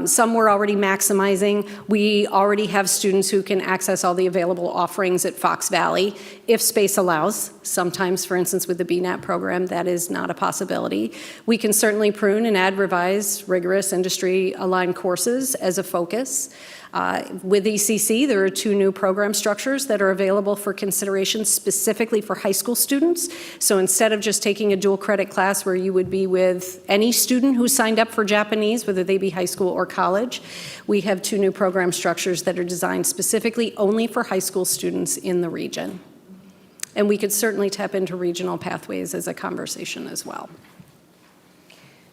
Some we're already maximizing. We already have students who can access all the available offerings at Fox Valley, if space allows. Sometimes, for instance, with the BNAP program, that is not a possibility. We can certainly prune and add revised, rigorous, industry-aligned courses as a focus. With ECC, there are 2 new program structures that are available for consideration specifically for high school students. So instead of just taking a dual credit class where you would be with any student who signed up for Japanese, whether they be high school or college, we have 2 new program structures that are designed specifically only for high school students in the region. And we could certainly tap into regional pathways as a conversation as well.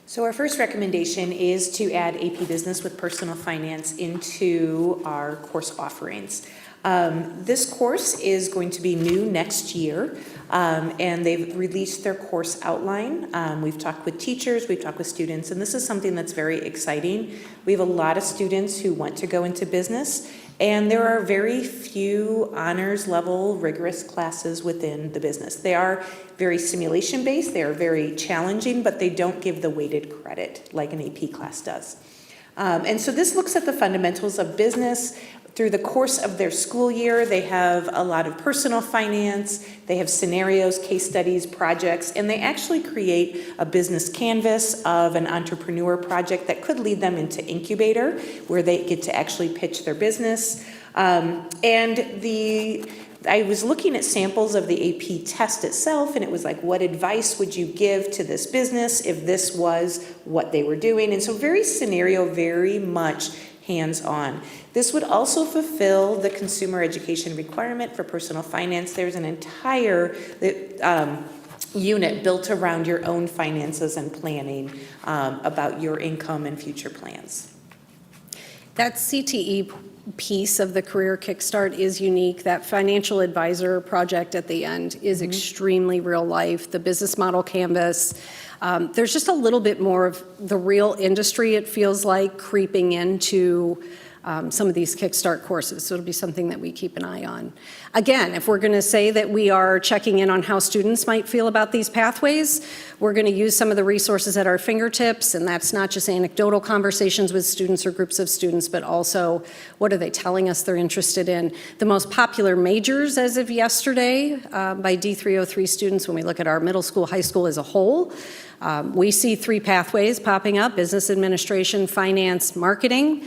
So our first recommendation is to add AP Business with Personal Finance into our course offerings. This course is going to be new next year, and they've released their course outline. We've talked with teachers, we've talked with students, and this is something that's very exciting. We have a lot of students who want to go into business, and there are very few honors level rigorous classes within the business. They are very simulation based, they are very challenging, but they don't give the weighted credit like an AP class does. And so this looks at the fundamentals of business. Through the course of their school year, they have a lot of personal finance, they have scenarios, case studies, projects, and they actually create a business canvas of an entrepreneur project that could lead them into incubator, where they get to actually pitch their business. I was looking at samples of the AP test itself, and it was like, what advice would you give to this business if this was what they were doing? And so very scenario, very much hands-on. This would also fulfill the consumer education requirement for personal finance. There's an entire unit built around your own finances and planning about your income and future plans. That CTE piece of the Career Kickstart is unique. That financial advisor project at the end is extremely real life. The business model canvas, there's just a little bit more of the real industry, it feels like, creeping into some of these Kickstart courses. So it'll be something that we keep an eye on. Again, if we're going to say that we are checking in on how students might feel about these pathways, we're going to use some of the resources at our fingertips, and that's not just anecdotal conversations with students or groups of students, but also what are they telling us they're interested in. The most popular majors as of yesterday by D303 students, when we look at our middle school, high school as a whole, we see 3 pathways popping up: business administration, finance, marketing.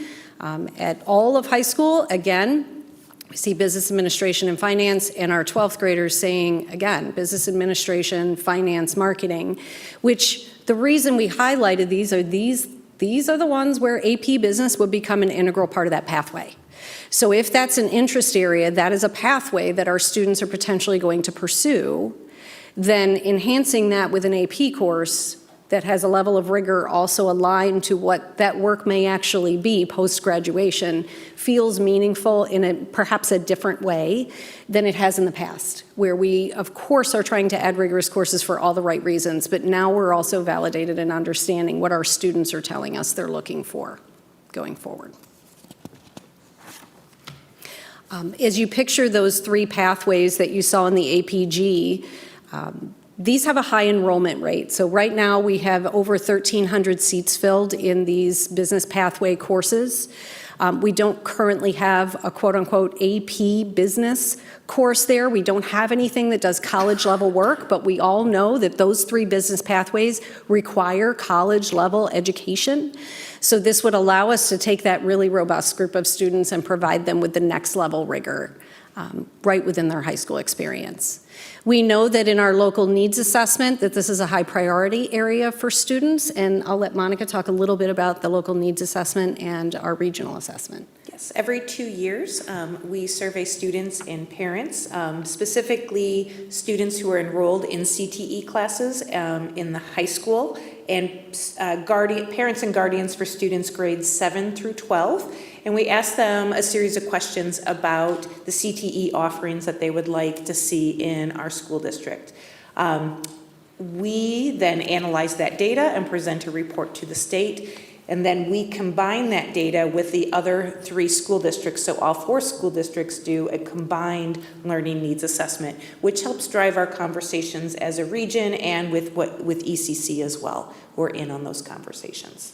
At all of high school, again, we see business administration and finance, and our 12th graders saying, again, business administration, finance, marketing, which the reason we highlighted these are the ones where AP Business would become an integral part of that pathway. So if that's an interest area, that is a pathway that our students are potentially going to pursue, then enhancing that with an AP course that has a level of rigor also aligned to what that work may actually be post-graduation feels meaningful in perhaps a different way than it has in the past, where we, of course, are trying to add rigorous courses for all the right reasons, but now we're also validated in understanding what our students are telling us they're looking for going forward. As you picture those 3 pathways that you saw in the APG, these have a high enrollment rate. So right now we have over 1,300 seats filled in these business pathway courses. We don't currently have a quote-unquote AP business course there. We don't have anything that does college level work, but we all know that those 3 business pathways require college level education. So this would allow us to take that really robust group of students and provide them with the next level rigor right within their high school experience. We know that in our local needs assessment that this is a high priority area for students, and I'll let Monica talk a little bit about the local needs assessment and our regional assessment. Yes, every 2 years, we survey students and parents, specifically students who are enrolled in CTE classes in the high school, and parents and guardians for students grades 7 through 12. And we ask them a series of questions about the CTE offerings that they would like to see in our school district. We then analyze that data and present a report to the state. And then we combine that data with the other 3 school districts. So all 4 school districts do a combined learning needs assessment, which helps drive our conversations as a region and with ECC as well. We're in on those conversations.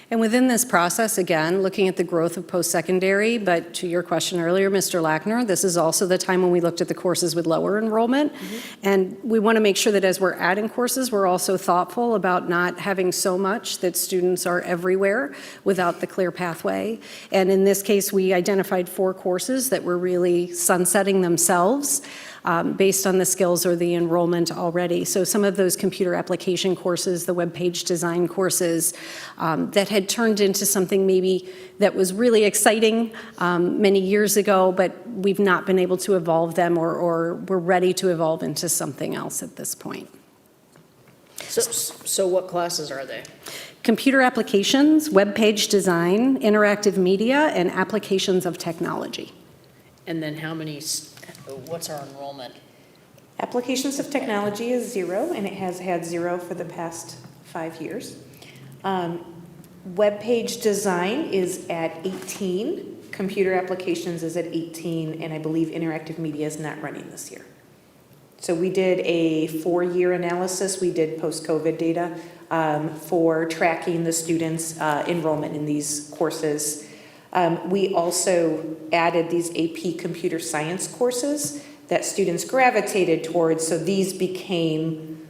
And within this process, again, looking at the growth of post-secondary, but to your question earlier, Mr. Lackner, this is also the time when we looked at the courses with lower enrollment. And we want to make sure that as we're adding courses, we're also thoughtful about not having so much that students are everywhere without the clear pathway. And in this case, we identified 4 courses that were really sunsetting themselves. Based on the skills or the enrollment already. So some of those computer application courses, the web page design courses that had turned into something maybe that was really exciting many years ago, but we've not been able to evolve them or we're ready to evolve into something else at this point. So what classes are they? Computer applications, web page design, interactive media, and applications of technology. And then what's our enrollment? Applications of technology is 0, and it has had 0 for the past 5 years. Web page design is at 18. Computer applications is at 18, and I believe interactive media is not running this year. So we did a 4-year analysis. We did post-COVID data for tracking the students' enrollment in these courses. We also added these AP computer science courses that students gravitated towards, so these became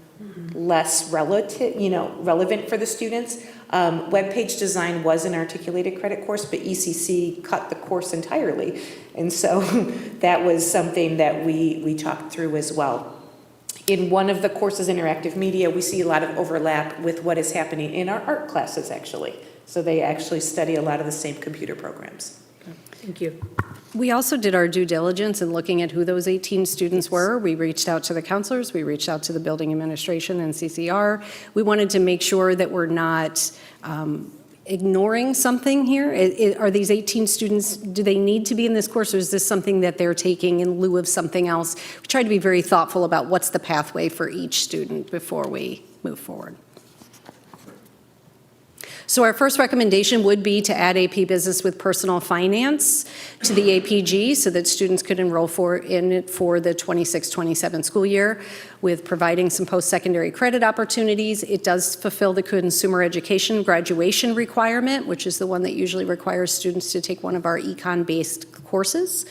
less relevant for the students. Web page design was an articulated credit course, but ECC cut the course entirely, and so that was something that we talked through as well. In one of the courses, interactive media, we see a lot of overlap with what is happening in our art classes, actually. So they actually study a lot of the same computer programs. Thank you. We also did our due diligence in looking at who those 18 students were. We reached out to the counselors, we reached out to the building administration and CCR. We wanted to make sure that we're not ignoring something here. Are these 18 students, do they need to be in this course, or is this something that they're taking in lieu of something else? We tried to be very thoughtful about what's the pathway for each student before we move forward. So our first recommendation would be to add AP Business with Personal Finance to the APG so that students could enroll in it for the 26-27 school year, with providing some post-secondary credit opportunities. It does fulfill the consumer education graduation requirement, which is the one that usually requires students to take one of our econ-based courses.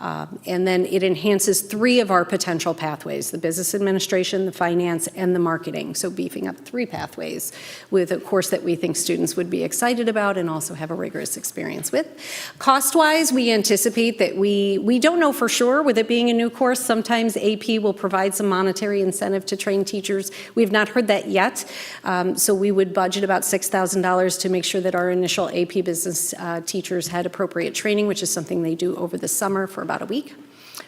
And then it enhances 3 of our potential pathways: the business administration, the finance, and the marketing. So beefing up 3 pathways with a course that we think students would be excited about and also have a rigorous experience with. Cost-wise, we anticipate that we don't know for sure with it being a new course. Sometimes AP will provide some monetary incentive to train teachers. We've not heard that yet. So we would budget about $6,000 to make sure that our initial AP business teachers had appropriate training, which is something they do over the summer for about a week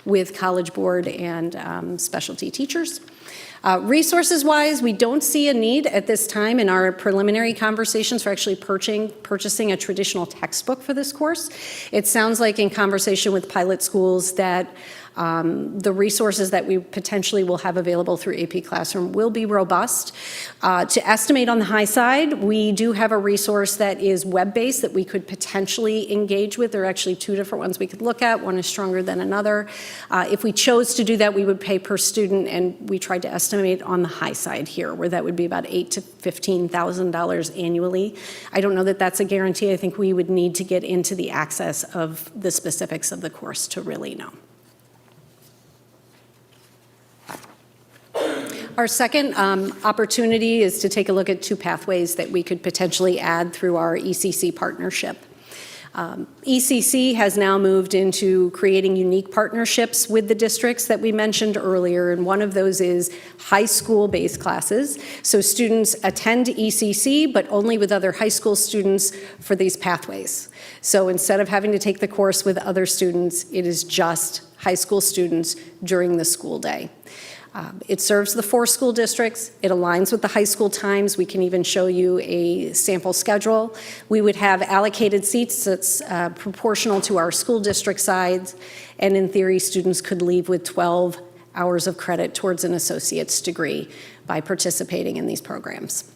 with College Board and specialty teachers. Resources-wise, we don't see a need at this time in our preliminary conversations for actually purchasing a traditional textbook for this course. It sounds like in conversation with pilot schools that the resources that we potentially will have available through AP Classroom will be robust. To estimate on the high side, we do have a resource that is web-based that we could potentially engage with. There are actually 2 different ones we could look at. One is stronger than another. If we chose to do that, we would pay per student, and we tried to estimate on the high side here, where that would be about $8,000 to $15,000 annually. I don't know that that's a guarantee. I think we would need to get into the access of the specifics of the course to really know. Our second opportunity is to take a look at 2 pathways that we could potentially add through our ECC partnership. ECC has now moved into creating unique partnerships with the districts that we mentioned earlier, and one of those is high school-based classes. So students attend ECC, but only with other high school students for these pathways. So instead of having to take the course with other students, it is just high school students during the school day. It serves the 4 school districts. It aligns with the high school times. We can even show you a sample schedule. We would have allocated seats that's proportional to our school district size, and in theory, students could leave with 12 hours of credit towards an associate's degree by participating in these programs.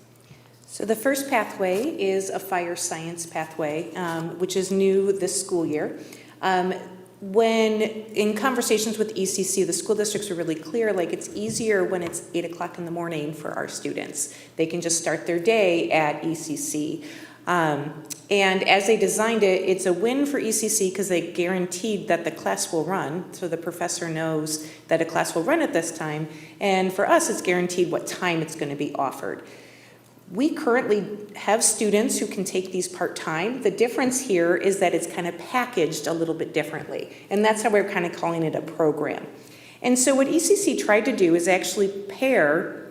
So the first pathway is a fire science pathway, which is new this school year. When in conversations with ECC, the school districts are really clear, like it's easier when it's 8 o'clock in the morning for our students. They can just start their day at ECC. And as they designed it, it's a win for ECC because they guaranteed that the class will run, so the professor knows that a class will run at this time. And for us, it's guaranteed what time it's going to be offered. We currently have students who can take these part-time. The difference here is that it's kind of packaged a little bit differently, and that's how we're kind of calling it a program. And so what ECC tried to do is actually pair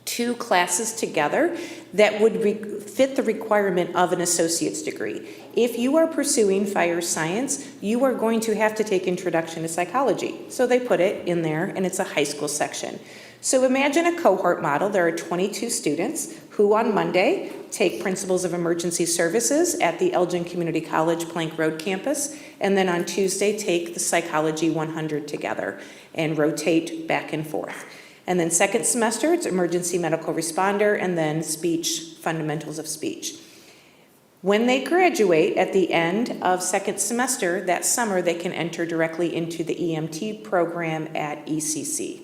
2 classes together that would fit the requirement of an associate's degree. If you are pursuing fire science, you are going to have to take Introduction to Psychology. So they put it in there, and it's a high school section. So imagine a cohort model. There are 22 students who on Monday take Principles of Emergency Services at the Elgin Community College Plank Road campus, and then on Tuesday take the Psychology 100 together and rotate back and forth. And then second semester, it's Emergency Medical Responder, and then Speech, Fundamentals of Speech. When they graduate at the end of second semester, that summer they can enter directly into the EMT program at ECC.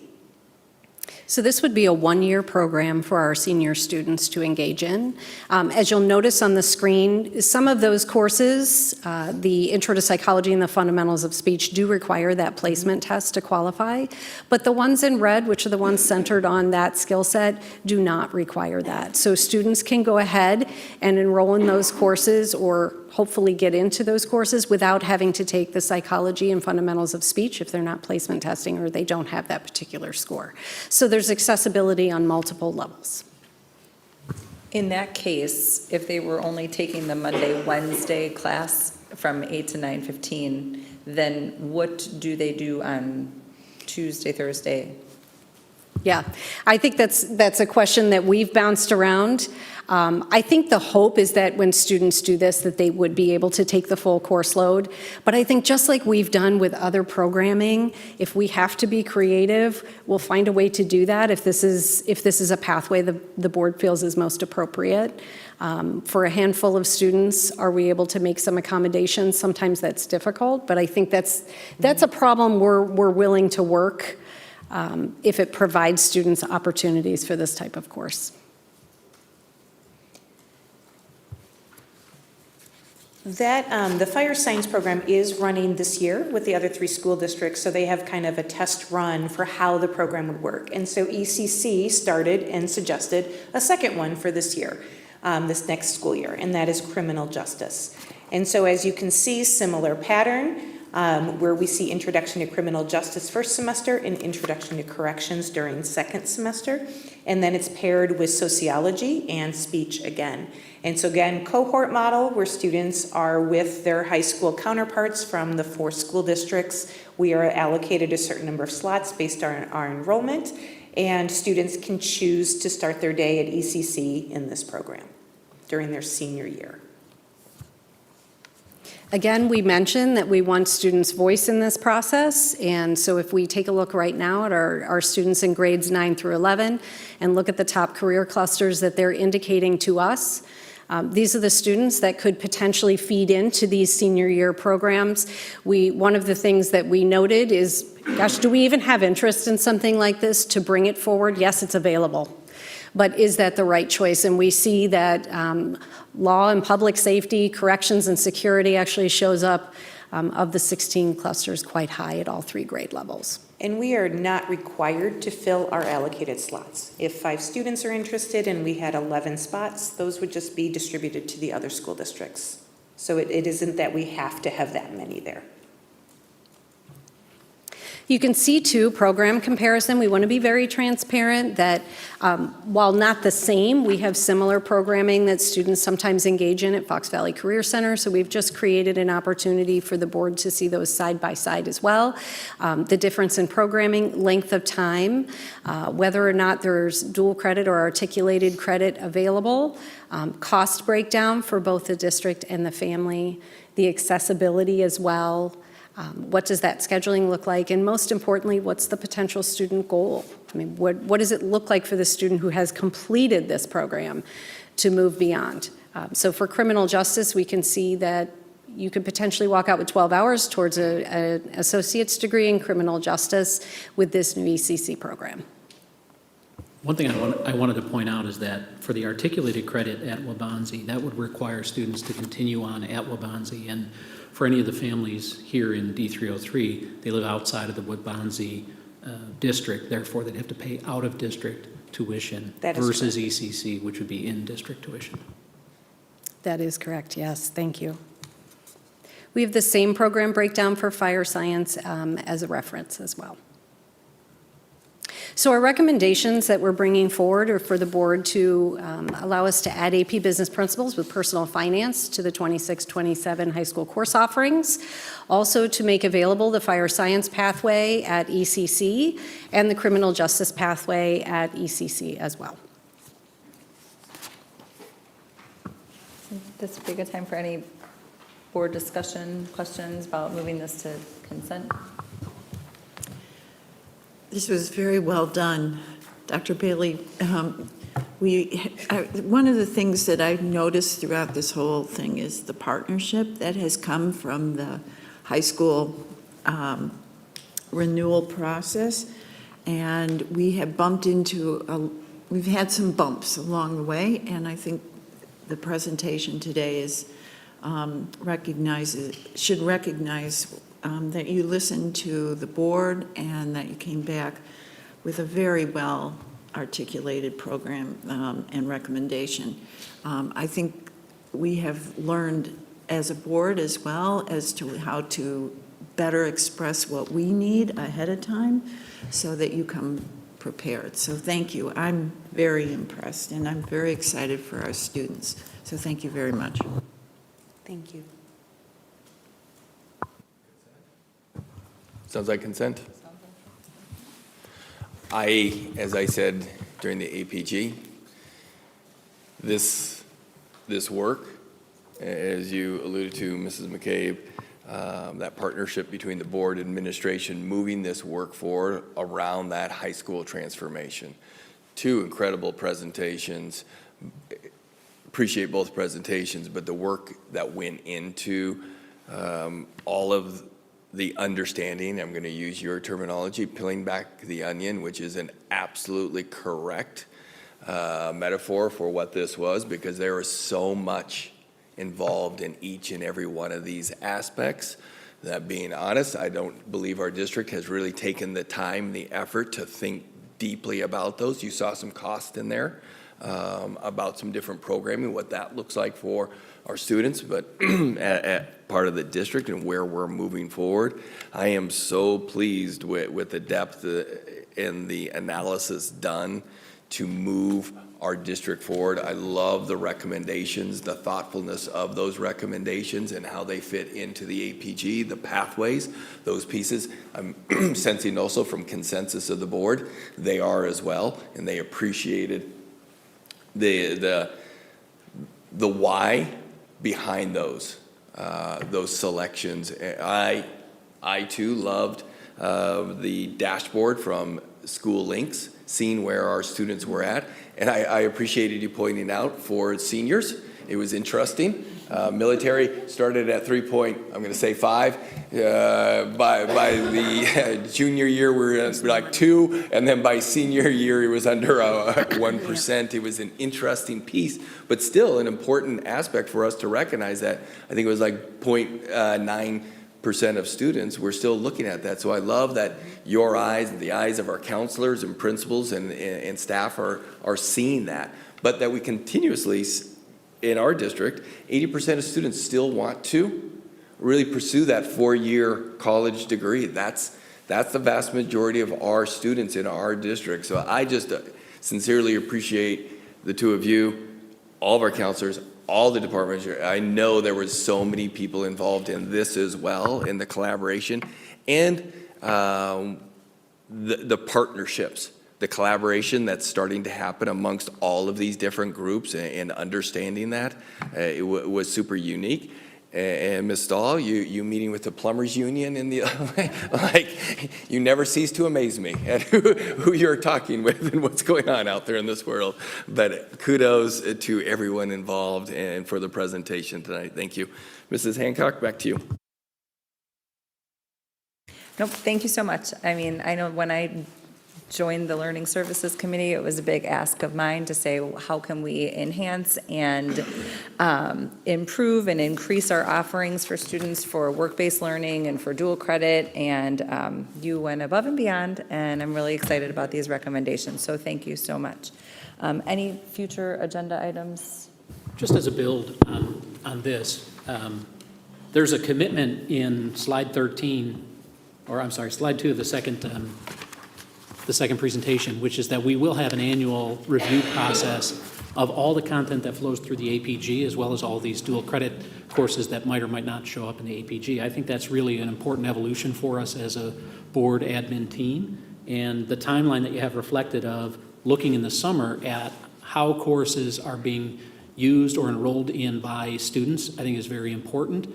So this would be a 1-year program for our senior students to engage in. As you'll notice on the screen, some of those courses, the Intro to Psychology and the Fundamentals of Speech, do require that placement test to qualify. But the ones in red, which are the ones centered on that skill set, do not require that. So students can go ahead and enroll in those courses or hopefully get into those courses without having to take the Psychology and Fundamentals of Speech if they're not placement testing or they don't have that particular score. So there's accessibility on multiple levels. In that case, if they were only taking the Monday, Wednesday class from 8 to 9:15, then what do they do on Tuesday, Thursday? Yeah, I think that's a question that we've bounced around. I think the hope is that when students do this, that they would be able to take the full course load. But I think just like we've done with other programming, if we have to be creative, we'll find a way to do that if this is a pathway the board feels is most appropriate. For a handful of students, are we able to make some accommodations? Sometimes that's difficult, but I think that's a problem we're willing to work if it provides students opportunities for this type of course. The fire science program is running this year with the other 3 school districts, so they have kind of a test run for how the program would work. And so ECC started and suggested a second one for this year, this next school year, and that is criminal justice. And so as you can see, similar pattern, where we see Introduction to Criminal Justice first semester and Introduction to Corrections during second semester. And then it's paired with sociology and speech again. And so again, cohort model where students are with their high school counterparts from the 4 school districts. We are allocated a certain number of slots based on our enrollment, and students can choose to start their day at ECC in this program during their senior year. Again, we mentioned that we want students' voice in this process, and so if we take a look right now at our students in grades 9 through 11 and look at the top career clusters that they're indicating to us, these are the students that could potentially feed into these senior year programs. One of the things that we noted is, gosh, do we even have interest in something like this to bring it forward? Yes, it's available. But is that the right choice? And we see that law and public safety, corrections and security actually shows up of the 16 clusters quite high at all 3 grade levels. And we are not required to fill our allocated slots. If 5 students are interested and we had 11 spots, those would just be distributed to the other school districts. So it isn't that we have to have that many there. You can see too, program comparison, we want to be very transparent that while not the same, we have similar programming that students sometimes engage in at Fox Valley Career Center. So we've just created an opportunity for the board to see those side by side as well. The difference in programming, length of time, whether or not there's dual credit or articulated credit available, cost breakdown for both the district and the family, the accessibility as well. What does that scheduling look like? And most importantly, what's the potential student goal? I mean, what does it look like for the student who has completed this program to move beyond? So for criminal justice, we can see that you could potentially walk out with 12 hours towards an associate's degree in criminal justice with this new ECC program. One thing I wanted to point out is that for the articulated credit at Waubonsie, that would require students to continue on at Waubonsie. And for any of the families here in D303, they live outside of the Waubonsie district, therefore they'd have to pay out-of-district tuition That is versus ECC, which would be in-district tuition. That is correct, yes, thank you. We have the same program breakdown for fire science as a reference as well. So our recommendations that we're bringing forward are for the board to allow us to add AP Business Principles with Personal Finance to the 26-27 high school course offerings. Also to make available the Fire Science pathway at ECC and the Criminal Justice pathway at ECC as well. This would be a good time for any board discussion, questions about moving this to consent. This was very well done, Dr. Bailey. One of the things that I've noticed throughout this whole thing is the partnership that has come from the high school renewal process. And we have bumped into, we've had some bumps along the way, and I think the presentation today is should recognize that you listened to the board and that you came back with a very well articulated program and recommendation. I think we have learned as a board as well as to how to better express what we need ahead of time so that you come prepared. So thank you. I'm very impressed and I'm very excited for our students. So thank you very much. Thank you. Sounds like consent. As I said during the APG, this work, as you alluded to, Mrs. McCabe, that partnership between the board and administration, moving this work forward around that high school transformation. Two incredible presentations. Appreciate both presentations, but the work that went into all of the understanding, I'm going to use your terminology, peeling back the onion, which is an absolutely correct metaphor for what this was, because there was so much involved in each and every one of these aspects. That being honest, I don't believe our district has really taken the time, the effort to think deeply about those. You saw some cost in there about some different programming, what that looks like for our students, but at part of the district and where we're moving forward. I am so pleased with the depth and the analysis done to move our district forward. I love the recommendations, the thoughtfulness of those recommendations and how they fit into the APG, the pathways, those pieces. I'm sensing also from consensus of the board, they are as well, and they appreciated the why behind those selections. I too loved the dashboard from School Links, seeing where our students were at. And I appreciated you pointing out for seniors, it was interesting. Military started at 3.5. By the junior year, we were at like 2, and then by senior year, it was under 1%. It was an interesting piece, but still an important aspect for us to recognize that. I think it was like 0.9% of students were still looking at that. So I love that your eyes and the eyes of our counselors and principals and staff are seeing that, but that we continuously in our district, 80% of students still want to really pursue that 4-year college degree. That's the vast majority of our students in our district. So I just sincerely appreciate the two of you, all of our counselors, all the departments. I know there was so many people involved in this as well, in the collaboration, and the partnerships, the collaboration that's starting to happen amongst all of these different groups, and understanding that it was super unique. And Ms. Stahl, you meeting with the plumbers union in the like, you never cease to amaze me at who you're talking with and what's going on out there in this world. But kudos to everyone involved and for the presentation tonight. Thank you. Mrs. Hancock, back to you. Nope, thank you so much. I mean, I know when I joined the Learning Services Committee, it was a big ask of mine to say, how can we enhance and improve and increase our offerings for students for work-based learning and for dual credit, and you went above and beyond, and I'm really excited about these recommendations, so thank you so much. Any future agenda items? Just as a build on this, there's a commitment in slide 13, or I'm sorry, slide 2 of the second presentation, which is that we will have an annual review process of all the content that flows through the APG, as well as all these dual credit courses that might or might not show up in the APG. I think that's really an important evolution for us as a board admin team. And the timeline that you have reflected of looking in the summer at how courses are being used or enrolled in by students, I think is very important.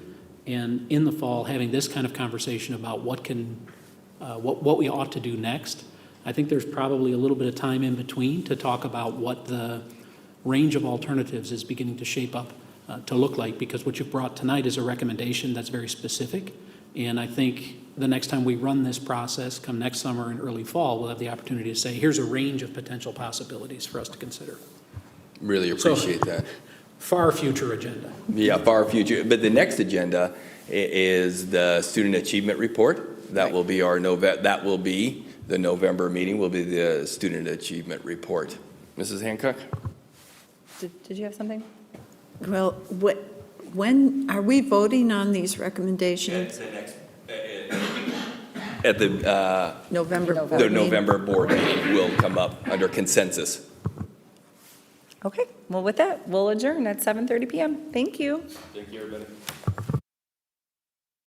And in the fall, having this kind of conversation about what we ought to do next. I think there's probably a little bit of time in between to talk about what the range of alternatives is beginning to shape up to look like, because what you've brought tonight is a recommendation that's very specific. And I think the next time we run this process, come next summer and early fall, we'll have the opportunity to say, here's a range of potential possibilities for us to consider. Really appreciate that. Far future agenda. Yeah, far future. But the next agenda is the Student Achievement Report. That will be the November meeting will be the Student Achievement Report. Mrs. Hancock? Did you have something? Well, when are we voting on these recommendations? At the November. the November board meeting will come up under consensus. Okay, well, with that, we'll adjourn at 7:30 PM. Thank you. Thank you, everybody.